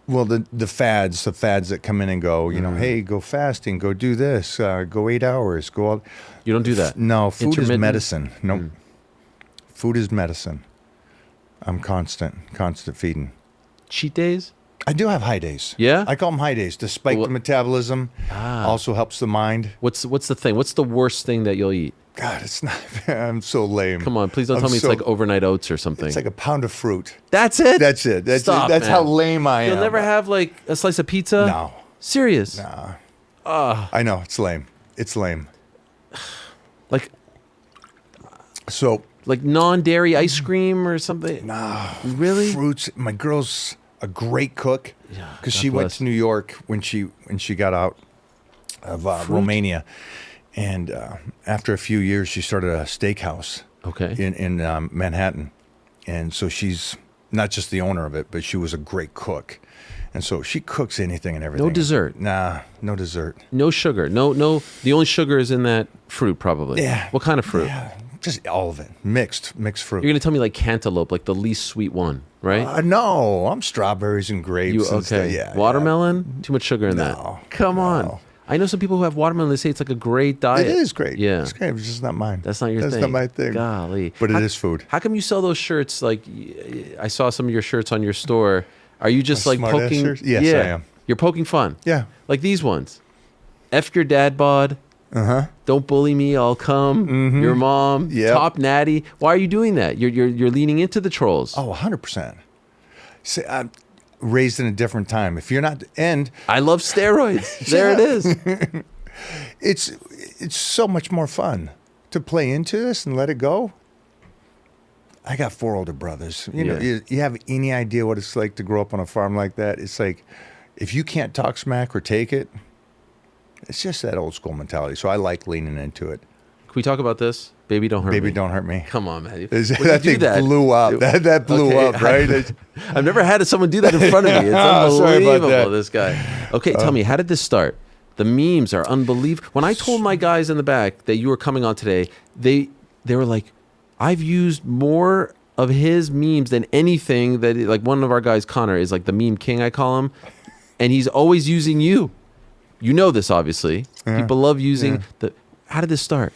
Well, the fads that come in and go, you know, hey, go fasting, go do this, go 8 hours, go all. You don't do that? No, food is Intermittent? medicine. No, Food is medicine. I'm constant feeding. Cheat days? I do have high days. Yeah? I call them high days to spike the metabolism. Also helps the mind. What's the thing? What's the worst thing that you'll eat? God, it's not. I'm so lame. Come on, please don't tell me it's like overnight oats or something. It's like a pound of fruit. That's it? That's it. Stop, That's man. how lame I am. You'll never have like a slice of pizza? No. Serious? Nah. I know it's lame. It's lame. Like So non-dairy ice cream or something? no. Really? Fruits. My girl's a great cook because God she went bless. to New York when she got out of Romania, and after a few years, she started a steakhouse. Okay. In Manhattan, and so she's not just the owner of it, but she was a great cook, and so she cooks anything and everything. No dessert? Nah, no dessert. No sugar? No. The only sugar is in that fruit probably. Yeah. What kind of fruit? Yeah, just all of it, mixed fruit. You're going to tell me like cantaloupe, like the least sweet one, right? No, I'm strawberries and grapes. And stuff. Yeah, watermelon? Too much sugar in that. Come on. I know some people who have watermelon. They say it's like a great diet. It is great. Yeah. It's great. It's just not mine. That's not your thing. That's not my thing. Golly. But it is food. How come you sell those shirts? Like, I saw some of your shirts on your store. Are you just like smart ass poking? shirts? Yes, I am. You're poking fun. Yeah. Like these ones. F your dad bod. Don't bully me. I'll come. Your mom. Yep. Top natty. Why are you doing that? You're leaning into the trolls. Oh, 100%. See, I'm raised in a different time. If you're not, and I love steroids. There it is. it's so much more fun to play into this and let it go. I got 4 older brothers. You know, you have any idea what it's like to grow up on a farm like that? It's like, if you can't talk smack or take it, it's just that old school mentality. So I like leaning into it. Can we talk about this? Baby, don't hurt me. Baby, don't hurt me. Come on, man. That thing blew up. That blew up, right? I've never had someone do that in front of me. It's Sorry about unbelievable, that. this guy. Okay, tell me, how did this start? The memes are unbelievable. When I told my guys in the back that you were coming on today, they were like, I've used more of his memes than anything that, like one of our guys, Connor, is like the meme king, I call him. And he's always using you. You know this, obviously. People love using the... How did this start?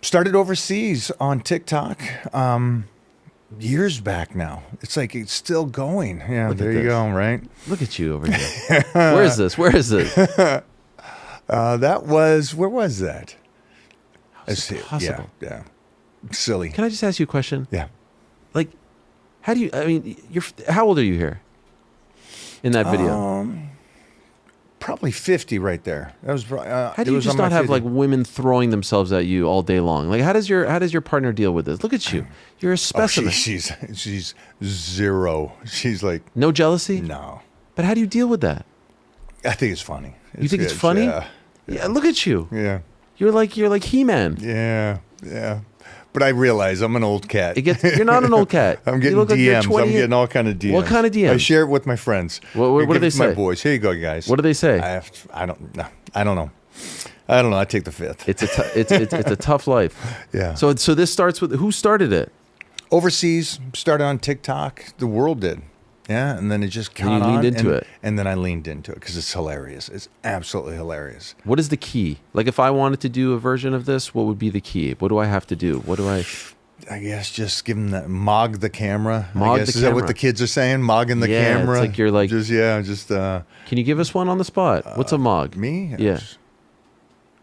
Started overseas on TikTok years back now. It's like it's still going. Yeah, Look there at you this. go, right? Look at you over here. Where is this? Where is this? That was, where was that? How's it possible? Yeah. Silly. Can I just ask you a question? Yeah. Like, how do you, I mean, how old are you here in that video? Probably 50 right there. That was probably, How do you just not have like women throwing themselves at you all day long? Like, how does your partner deal with this? Look at you. You're a specimen. She's zero. She's like, No jealousy? no. But how do you deal with that? I think it's funny. You think it's funny? Yeah. Yeah, look at you. Yeah. You're like He-Man. Yeah. But I realize I'm an old cat. You're not an old cat. I'm You getting look like you're DMs. 20. I'm getting all kind of DMs. What kind of DMs? I share it with my friends. What I do give they it to my say? boys. Here you go, guys. What do they say? I don't know. I don't know. I take the 5th. It's a tough life. Yeah. So this starts with, who started it? Overseas, started on TikTok. The world did. Yeah, and then it just caught And you leaned on, into it. And then I leaned into it because it's hilarious. It's absolutely hilarious. What is the key? Like, if I wanted to do a version of this, what would be the key? What do I have to do? What do I... I guess just give them that Mog the camera. Mog I guess. the Is that camera. what the kids are saying? Mogging the Yeah, it's camera. like you're like- just Can you give us one on the spot? What's a Mog? me. Yeah.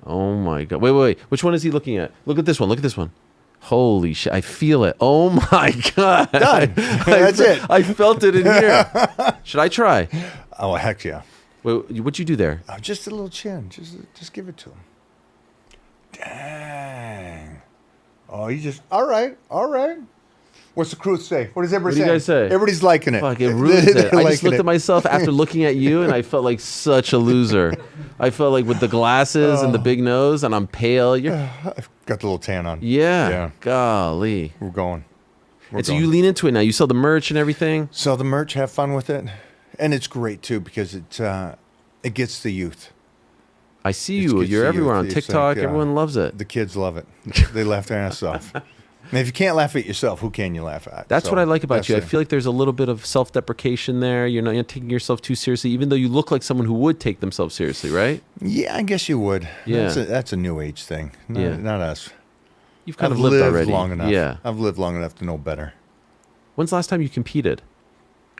Oh my God. Wait. Which one is he looking at? Look at this one. Look at this one. Holy shit. I feel it. Oh my God. Done. That's it. I felt it in here. Should I try? Oh heck yeah! Wait, what'd you do there? Just a little chin. Just give it to him. Dang. Oh, you just all right. What's the crew say? What does everybody What do you say? guys say? Everybody's liking it. Fuck, it ruins it. They're I just liking looked it. at myself after looking at you, and I felt like such a loser. I felt like with the glasses and the big nose, and I'm pale. I've got the little tan on. Yeah. Golly. We're going. And so you lean into it now. You sell the merch and everything. Sell the merch, have fun with it, and it's great too because it gets the youth. I see It's you. good You're to everywhere you. on It's TikTok. like, Everyone loves it. The kids love it. They laugh their ass off. And if you can't laugh at yourself, who can you laugh at? That's So what I like about that's you. I it. feel like there's a little bit of self-deprecation there. You're not taking yourself too seriously, even though you look like someone who would take themselves seriously, right? Yeah, I guess you would. Yeah. That's a new age thing. Yeah. Not us. You've kind I've of lived already. long enough. Yeah. I've lived long enough to know better. When's the last time you competed?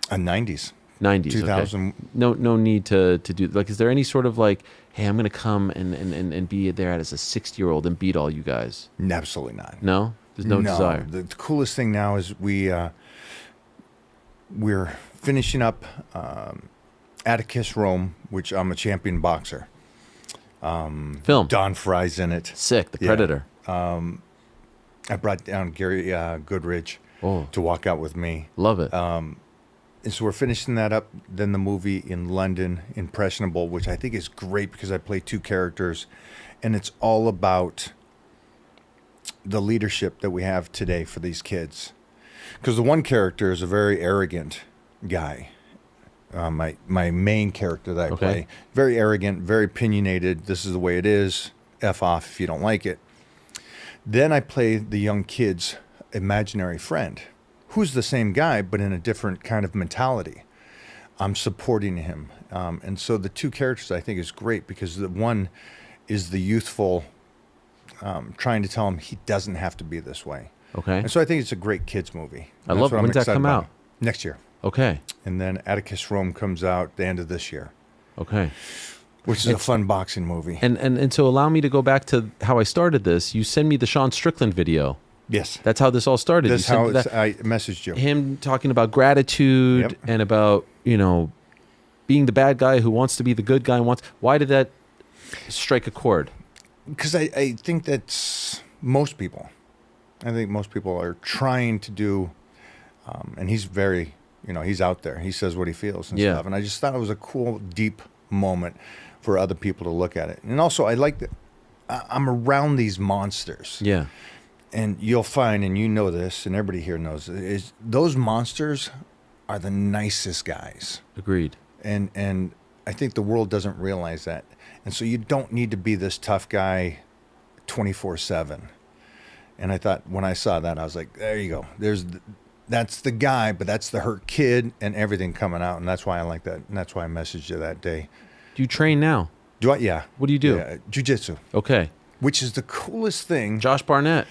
90s. 90s. 2000. Okay. No need to do, like, is there any sort of like, hey, I'm going to come and be there as a 60-year-old and beat all you guys? Absolutely not. No? There's no desire. The coolest thing now is we're finishing up Atticus Rome, which I'm a champion boxer. Film. Don Fry's in it. Sick. The Predator. I brought down Gary Goodridge to walk out with me. Love it. And so we're finishing that up. Then the movie in London, Impressionable, which I think is great because I play two characters. And it's all about the leadership that we have today for these kids. Because the one character is a very arrogant guy. My main character that I play. Very arrogant, very opinionated. This is the way it is. F off if you don't like it. Then I play the young kid's imaginary friend, who's the same guy, but in a different kind of mentality. I'm supporting him. And so the two characters I think is great because the one is the youthful, trying to tell him he doesn't have to be this way. Okay. And so I think it's a great kids movie. I love it. When's that come out? Next year. Okay. And then Atticus Rome comes out the end of this year. Okay. Which is a fun boxing movie. And so allow me to go back to how I started this. You send me the Sean Strickland video. Yes. That's how this all started. That's how I messaged you. Him talking about gratitude and about, being the bad guy who wants to be the good guy. Why did that strike a chord? Because I think that's most people. I think most people are trying to do, and he's very, he's out there. He says what he feels and stuff. And I just thought it was a cool, deep moment for other people to look at it. And also, I like that I'm around these monsters. Yeah. And you'll find, and you know this, and everybody here knows, is those monsters are the nicest guys. Agreed. And I think the world doesn't realize that. And so you don't need to be this tough guy 24/7. And I thought when I saw that, I was like, there you go. That's the guy, but that's the hurt kid and everything coming out. And that's why I like that. And that's why I messaged you that day. Do you train now? Do I? Yeah. What do you do? Yeah, Jiu-Jitsu. Okay. Which is the coolest thing. Josh Barnett.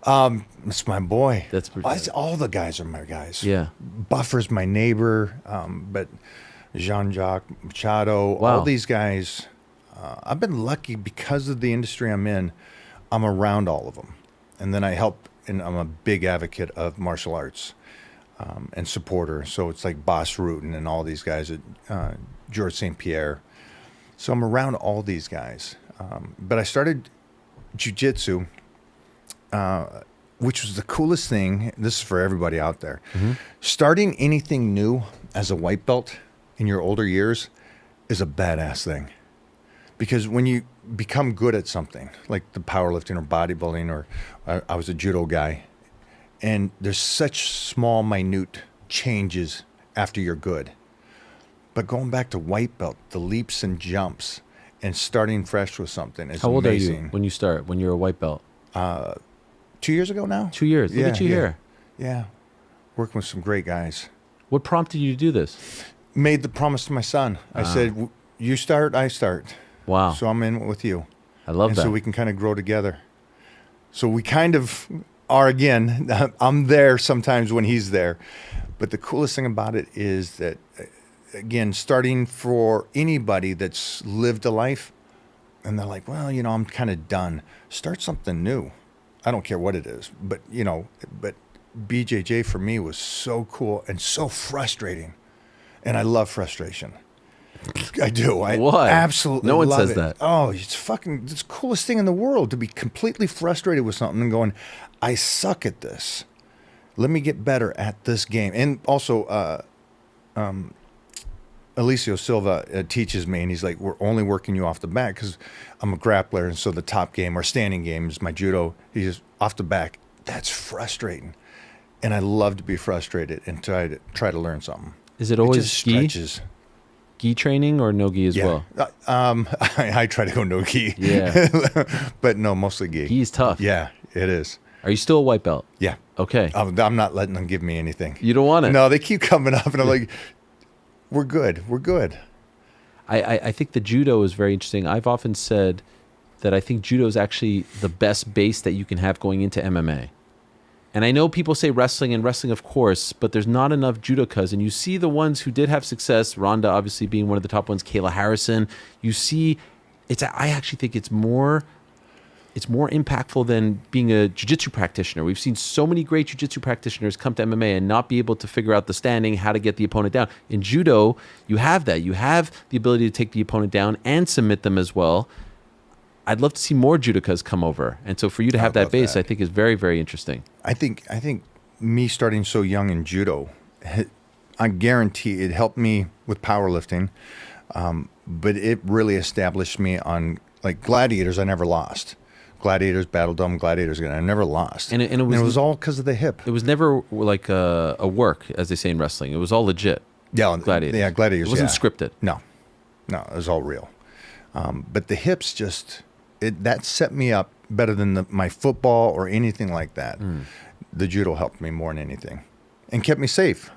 It's my boy. That's pretty. All the guys are my guys. Yeah. Buffer's my neighbor, but Jean-Jacques Machado, all these guys. I've been lucky because of the industry I'm in. I'm around all of them, and then I help. And I'm a big advocate of martial arts and supporter. So it's like Boss Rutan and all these guys at George St. Pierre. So I'm around all these guys. But I started jiu-jitsu, which was the coolest thing. This is for everybody out there. Mm-hmm. Starting anything new as a white belt in your older years is a badass thing. Because when you become good at something, like the powerlifting or bodybuilding, or I was a judo guy, and there's such small, minute changes after you're good. But going back to white belt, the leaps and jumps, and starting fresh with something is amazing. How old are you when you start, when you're a white belt? 2 years ago now. 2 years. Look at you here. Yeah. Working with some great guys. What prompted you to do this? Made the promise to my son. I said, you start, I start. Wow. So I'm in with you. I love that. So we can kind of grow together. So we kind of are, again, I'm there sometimes when he's there. But the coolest thing about it is that, again, starting for anybody that's lived a life, and they're like, well, I'm kind of done. Start something new. I don't care what it is. But, but BJJ for me was so cool and so frustrating. And I love frustration. I do. I absolutely No one love says it. that. Oh, it's the coolest thing in the world to be completely frustrated with something and going, I suck at this. Let me get better at this game. And also, Alicio Silva teaches me, and he's like, we're only working you off the back because I'm a grappler, and so the top game or standing game is my judo. He just off the back. That's frustrating, and I love to be frustrated and try to learn something. Is it always just gi? Stretches. Gi training or no gi as well? I try to go no gi. Yeah. But no, mostly gi. Gi is tough. Yeah, it is. Are you still a white belt? Yeah. Okay. I'm not letting them give me anything. You don't want it? No, they keep coming up, and I'm like, we're good. We're good. I think the judo is very interesting. I've often said that I think judo is actually the best base that you can have going into MMA. And I know people say wrestling, and wrestling, of course, but there's not enough judokas. And you see the ones who did have success, Ronda obviously being one of the top ones, Kayla Harrison. You see, I actually think it's more impactful than being a jiu-jitsu practitioner. We've seen so many great jiu-jitsu practitioners come to MMA and not be able to figure out the standing, how to get the opponent down. In judo, you have that. You have the ability to take the opponent down and submit them as well. I'd love to see more judokas come over. And so for you to have that base, I think is very, very interesting. I think me starting so young in judo, I guarantee it helped me with powerlifting, but it really established me on, like, Gladiators. I never lost. Gladiators, Battle Dome, Gladiators again. I never lost. And it was all because of the hip. It was never like a work, as they say in wrestling. It was all legit. Yeah, Gladiators. Yeah, Gladiators. It wasn't scripted. No, it was all real. But the hips that set me up better than my football or anything like that. The judo helped me more than anything, and kept me safe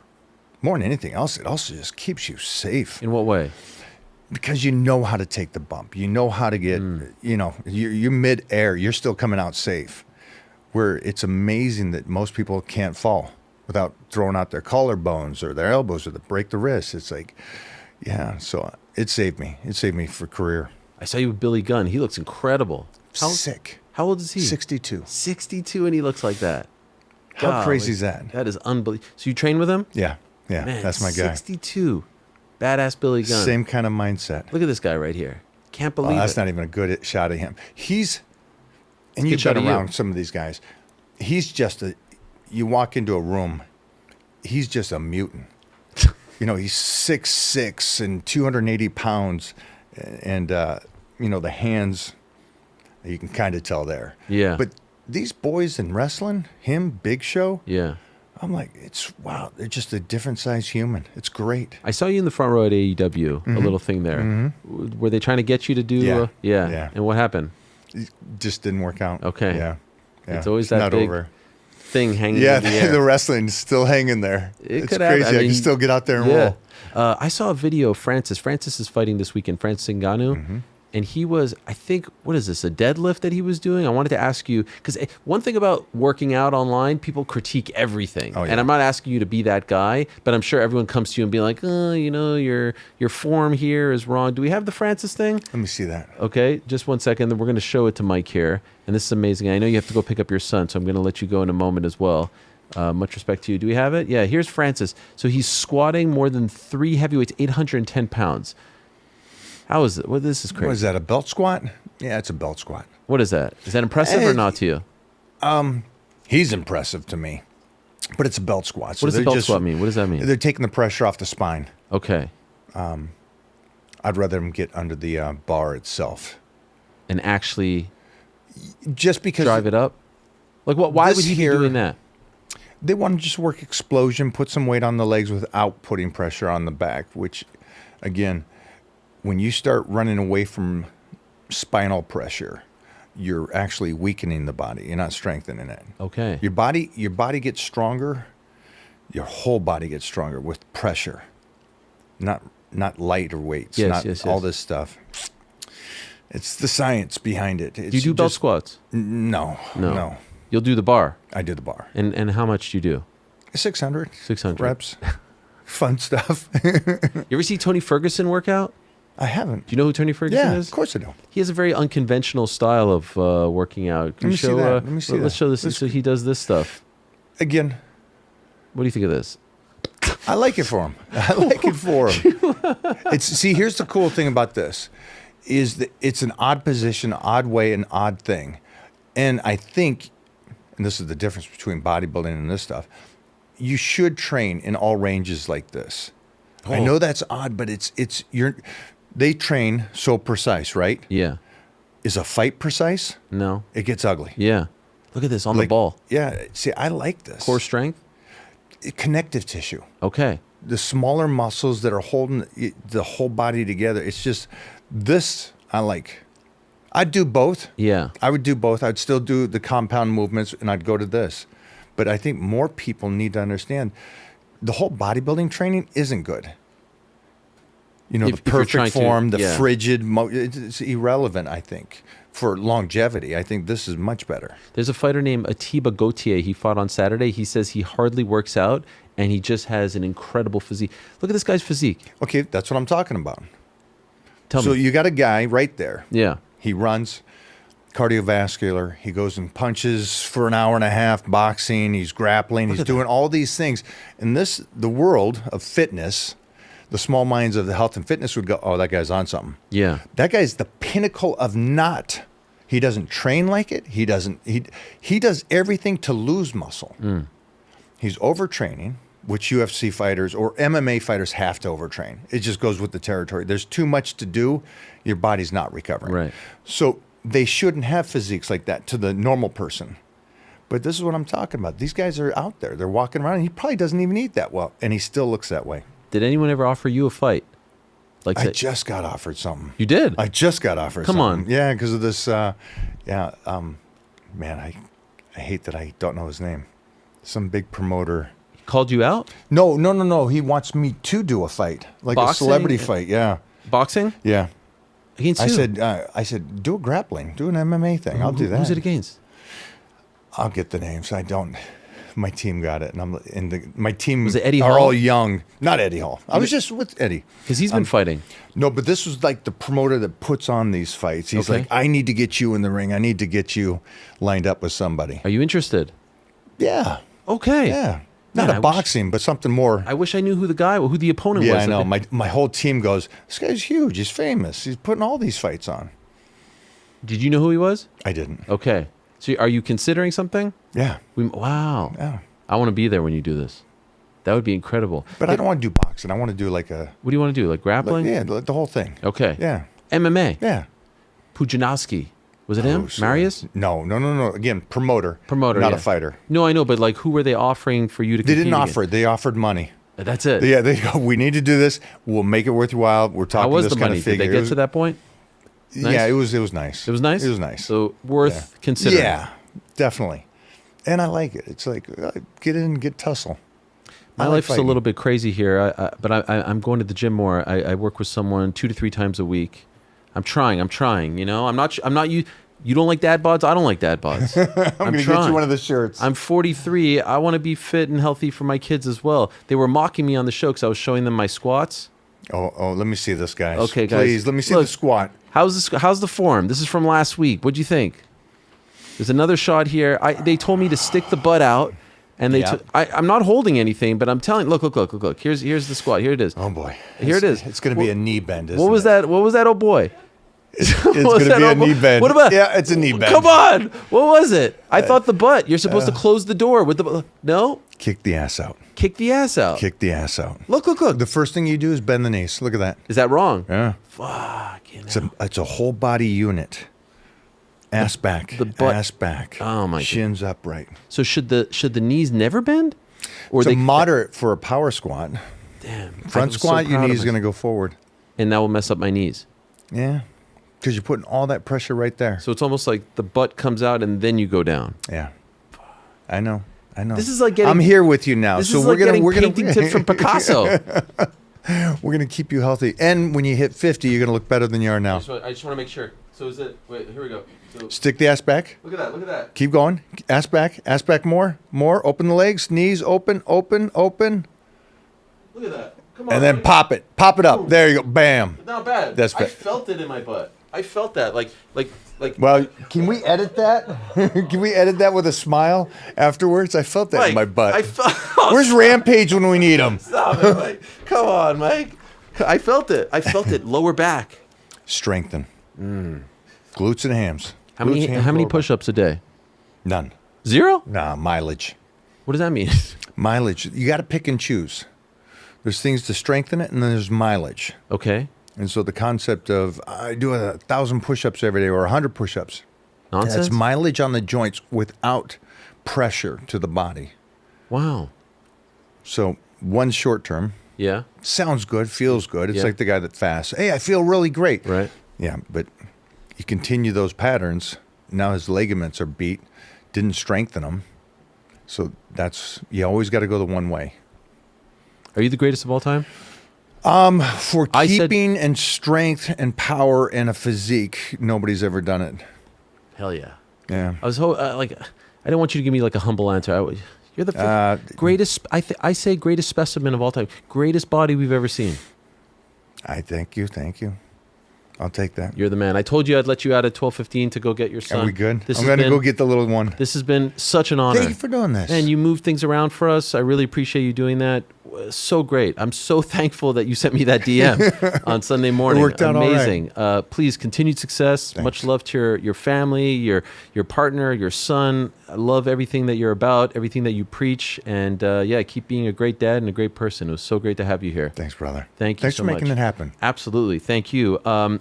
more than anything else. It also just keeps you safe. In what way? Because you know how to take the bump. You know how to get, you're mid-air. You're still coming out safe. Where it's amazing that most people can't fall without throwing out their collarbones or their elbows or break the wrist. It's like, yeah, so it saved me. It saved me for career. I saw you with Billy Gunn. He looks incredible. Sick. How old is he? 62. 62, and he looks like that. How crazy is that? That is unbelievable. So you train with him? Yeah, Man, that's my guy. 62. Badass Billy Gunn. Same kind of mindset. Look at this guy right here. Can't believe that's it. not even a good shot of him. And you've been around some of these guys. He's just you walk into a room, he's just a mutant. He's 6'6" and 280 pounds. And, the hands, you can kind of tell there. Yeah. But these boys in wrestling, Big Show. Yeah. I'm like, wow, they're just a different size human. It's great. I saw you in the front row at AEW, a little thing there. Mm-hmm. Were they trying to get you to do? Yeah. And what happened? It just didn't work out. Okay. Yeah. It's always that big thing hanging in the air. The wrestling's still hanging there. It's crazy. I can still get out there and roll. I saw a video of Francis. Francis is fighting this weekend, Francis Ngannou. And he was, I think, what is this, a deadlift that he was doing? I wanted to ask you, because one thing about working out online, people critique everything. Oh, yeah. And I'm not asking you to be that guy, but I'm sure everyone comes to you and be like, your form here is wrong. Do we have the Francis thing? Let me see that. Okay, just 1 second. Then we're going to show it to Mike here. And this is amazing. I know you have to go pick up your son, so I'm going to let you go in a moment as well. Much respect to you. Do we have it? Yeah, here's Francis. So he's squatting more than 3 heavyweights, 810 pounds. How is it? Well, this is crazy. What is that, a belt squat? Yeah, it's a belt squat. What is that? Is that impressive or not to you? He's impressive to me, but it's a belt squat. So what does the belt squat mean? What does that mean? They're taking the pressure off the spine. Okay. I'd rather them get under the bar itself. And actually just because drive it up? Like, why would he be doing that? They want to just work explosion, put some weight on the legs without putting pressure on the back, which, again, when you start running away from spinal pressure, you're actually weakening the body. You're not strengthening it. Okay. Your body gets stronger. Your whole body gets stronger with pressure, not lighter weights, yes. all this stuff. It's the science behind it. Do you do belt squats? No. You'll do the bar. I do the bar. And how much do you do? 600. 600 reps. Fun stuff. You ever see Tony Ferguson work out? I haven't. Do you know who Tony Ferguson is? Yeah, of course I do. He has a very unconventional style of working out. Let me see that. Let's show this. So he does this stuff. Again. What do you think of this? I like it for him. See, here's the cool thing about this, is that it's an odd position, odd way, an odd thing. And I think, and this is the difference between bodybuilding and this stuff, you should train in all ranges like this. Oh. I know that's odd, but they train so precise, right? Yeah. Is a fight precise? No. It gets ugly. Yeah. Look at this on the ball. Yeah. See, I like this. Core strength? Connective tissue. Okay. The smaller muscles that are holding the whole body together. It's just this I like. I'd do both. Yeah. I would do both. I'd still do the compound movements and I'd go to this. But I think more people need to understand the whole bodybuilding training isn't good. You know, If the you're trying perfect to- form, the yeah. frigid, it's irrelevant, I think. For longevity, I think this is much better. There's a fighter named Atiba Gautier. He fought on Saturday. He says he hardly works out, and he just has an incredible physique. Look at this guy's physique. Okay, that's what I'm talking about. Tell So me. you got a guy right there. Yeah. He runs cardiovascular. He goes and punches for an hour and a half, boxing. He's grappling. He's doing all these things. And the world of fitness, the small minds of the health and fitness would go, oh, that guy's on something. Yeah. That guy's the pinnacle of not. He doesn't train like it. He does everything to lose muscle. He's overtraining, which UFC fighters or MMA fighters have to overtrain. It just goes with the territory. There's too much to do. Your body's not recovering. Right. So they shouldn't have physiques like that to the normal person. But this is what I'm talking about. These guys are out there. They're walking around, and he probably doesn't even eat that well, and he still looks that way. Did anyone ever offer you a fight? Like I that- just got offered something. You did? I just got offered Come something. on. Yeah, because of this, man, I hate that I don't know his name. Some big promoter. Called you out? No. He wants me to do a fight, like a Boxing? celebrity fight. Yeah, Boxing? yeah. Against who? I said, do a grappling, do an MMA thing. I'll do that. Who's it against? I'll get the names. I don't. My team got it, and my team Was it Eddie are Hall? all young. Not Eddie Hall. I was just with Eddie. Because he's been fighting. No, but this was like the promoter that puts on these fights. He's Okay. like, I need to get you in the ring. I need to get you lined up with somebody. Are you interested? Yeah, Okay. yeah. Not Man, a boxing, but something more. I wish I knew who the opponent Yeah, was. I know. My whole team goes, this guy's huge. He's famous. He's putting all these fights on. Did you know who he was? I didn't. Okay. So are you considering something? Yeah, Wow. yeah. I want to be there when you do this. That would be incredible. But I don't want to do boxing. I want to do like a, What do you want to do? Like grappling? yeah, the whole thing. Okay. Yeah, MMA. yeah. Pujanowski. Was it him? Oh, so- Marius? No. Again, promoter. Promoter, Not yeah. a fighter. No, I know, but like who were they offering for you to They compete didn't against? offer it. They offered money. That's it. Yeah, they go, we need to do this. We'll make it worth your while. We're How talking was this the kind money? of Did figure. they get to that point? Nice? Yeah, it was nice. It was nice? It was nice. So worth considering. Yeah, definitely. And I like it. It's like, get in and get tussle. My I like life's a fighting. little bit crazy here, but I'm going to the gym more. I work with someone 2 to 3 times a week. I'm trying. You know, I'm not you. You don't like dad bods? I don't like dad bods. I'm going to get you one of the shirts. I'm 43. I want to be fit and healthy for my kids as well. They were mocking me on the show because I was showing them my squats. Oh, let me see this, guys. Okay, guys. Please, let me see Look. the squat. How's the form? This is from last week. What'd you think? There's another shot here. They told me to stick the butt out, and they. Yeah. I'm not holding anything, but I'm telling. Look. Here's the squat. Here it is. Oh, boy. Here it is. It's going to be a knee bend, isn't What was it? that? What was that? Oh boy. It's going to be a knee bend. What about? Yeah, it's a knee bend. Come on. What was it? I thought the butt. You're supposed to close the door with the. No. Kick the ass out. Kick the ass out. Kick the ass out. Look. The first thing you do is bend the knees. Look at that. Is that wrong? Yeah. Fuck. You know. It's a whole body unit. Ass back. the butt- Ass back. Oh, my Shins upright. So should the knees never bend? Or It's a moderate for a power squat. Damn. Front squat, your knee's going to go forward. And that will mess up my knees. Yeah. Because you're putting all that pressure right there. So it's almost like the butt comes out and then you go down. Yeah. I know. This is like getting. I'm here with you now. This So is we're like gonna getting painting tips from Picasso. we're gonna keep you healthy. And when you hit 50, you're gonna look better than you are now. I just want to make sure. So is it? Wait, here we go. So Stick the ass back. look at that. Keep going. Ass back more. Open the legs. Knees open. Look at that. Come on. And then pop it. Pop it up. There you go. Bam. Not bad. That's I bad. felt it in my butt. I felt that like. Well, can we edit that? Can we edit that with a smile afterwards? I felt that Mike, in my butt. I felt. Where's Rampage when we need him? Stop it, Mike. Come on, Mike. I felt it. Lower back. Strengthen. Glutes and hams. How many Glutes, hams, how many lower back. push-ups a day? None. 0? Nah, mileage. What does that mean? Mileage. You got to pick and choose. There's things to strengthen it, and then there's mileage. Okay. And so the concept of I do 1,000 push-ups every day or 100 push-ups. Nonsense. That's mileage on the joints without pressure to the body. Wow. So one short term Yeah. sounds good, feels good. It's Yeah. like the guy that fasts. Hey, I feel really great. Right. Yeah, but you continue those patterns. Now his ligaments are beat, didn't strengthen them. So you always got to go the one way. Are you the greatest of all time? For I said- keeping and strength and power and a physique, nobody's ever done it. Hell yeah. Yeah. I was like, I didn't want you to give me like a humble answer. You're the greatest. I say greatest specimen of all time. Greatest body we've ever seen. I thank you. Thank you. I'll take that. You're the man. I told you I'd let you out at 12:15 to go get your son. Are we good? This I'm has going to been- go get the little one. This has been such an honor. Thank you for doing this. And you moved things around for us. I really appreciate you doing that. So great. I'm so thankful that you sent me that DM on Sunday morning. It worked out all right. Amazing. Please, continued success. Thanks. Much love to your family, your partner, your son. I love everything that you're about, everything that you preach. And yeah, keep being a great dad and a great person. It was so great to have you here. Thanks, brother. Thank you Thanks so for making much. it happen. Absolutely. Thank you.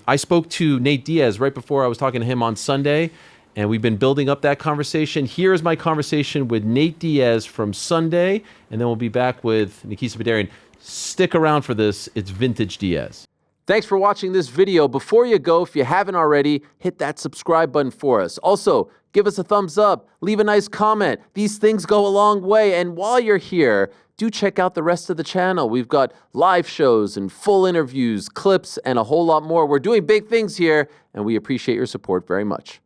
I spoke to Nate Diaz right before I was talking to him on Sunday, and we've been building up that conversation. Here is my conversation with Nate Diaz from Sunday, and then we'll be back with Nikisa Badarian. Stick around for this. It's Vintage Diaz. Thanks for watching this video. Before you go, if you haven't already, hit that subscribe button for us. Also, give us a thumbs up, leave a nice comment. These things go a long way. And while you're here, do check out the rest of the channel. We've got live shows and full interviews, clips, and a whole lot more. We're doing big things here, and we appreciate your support very much.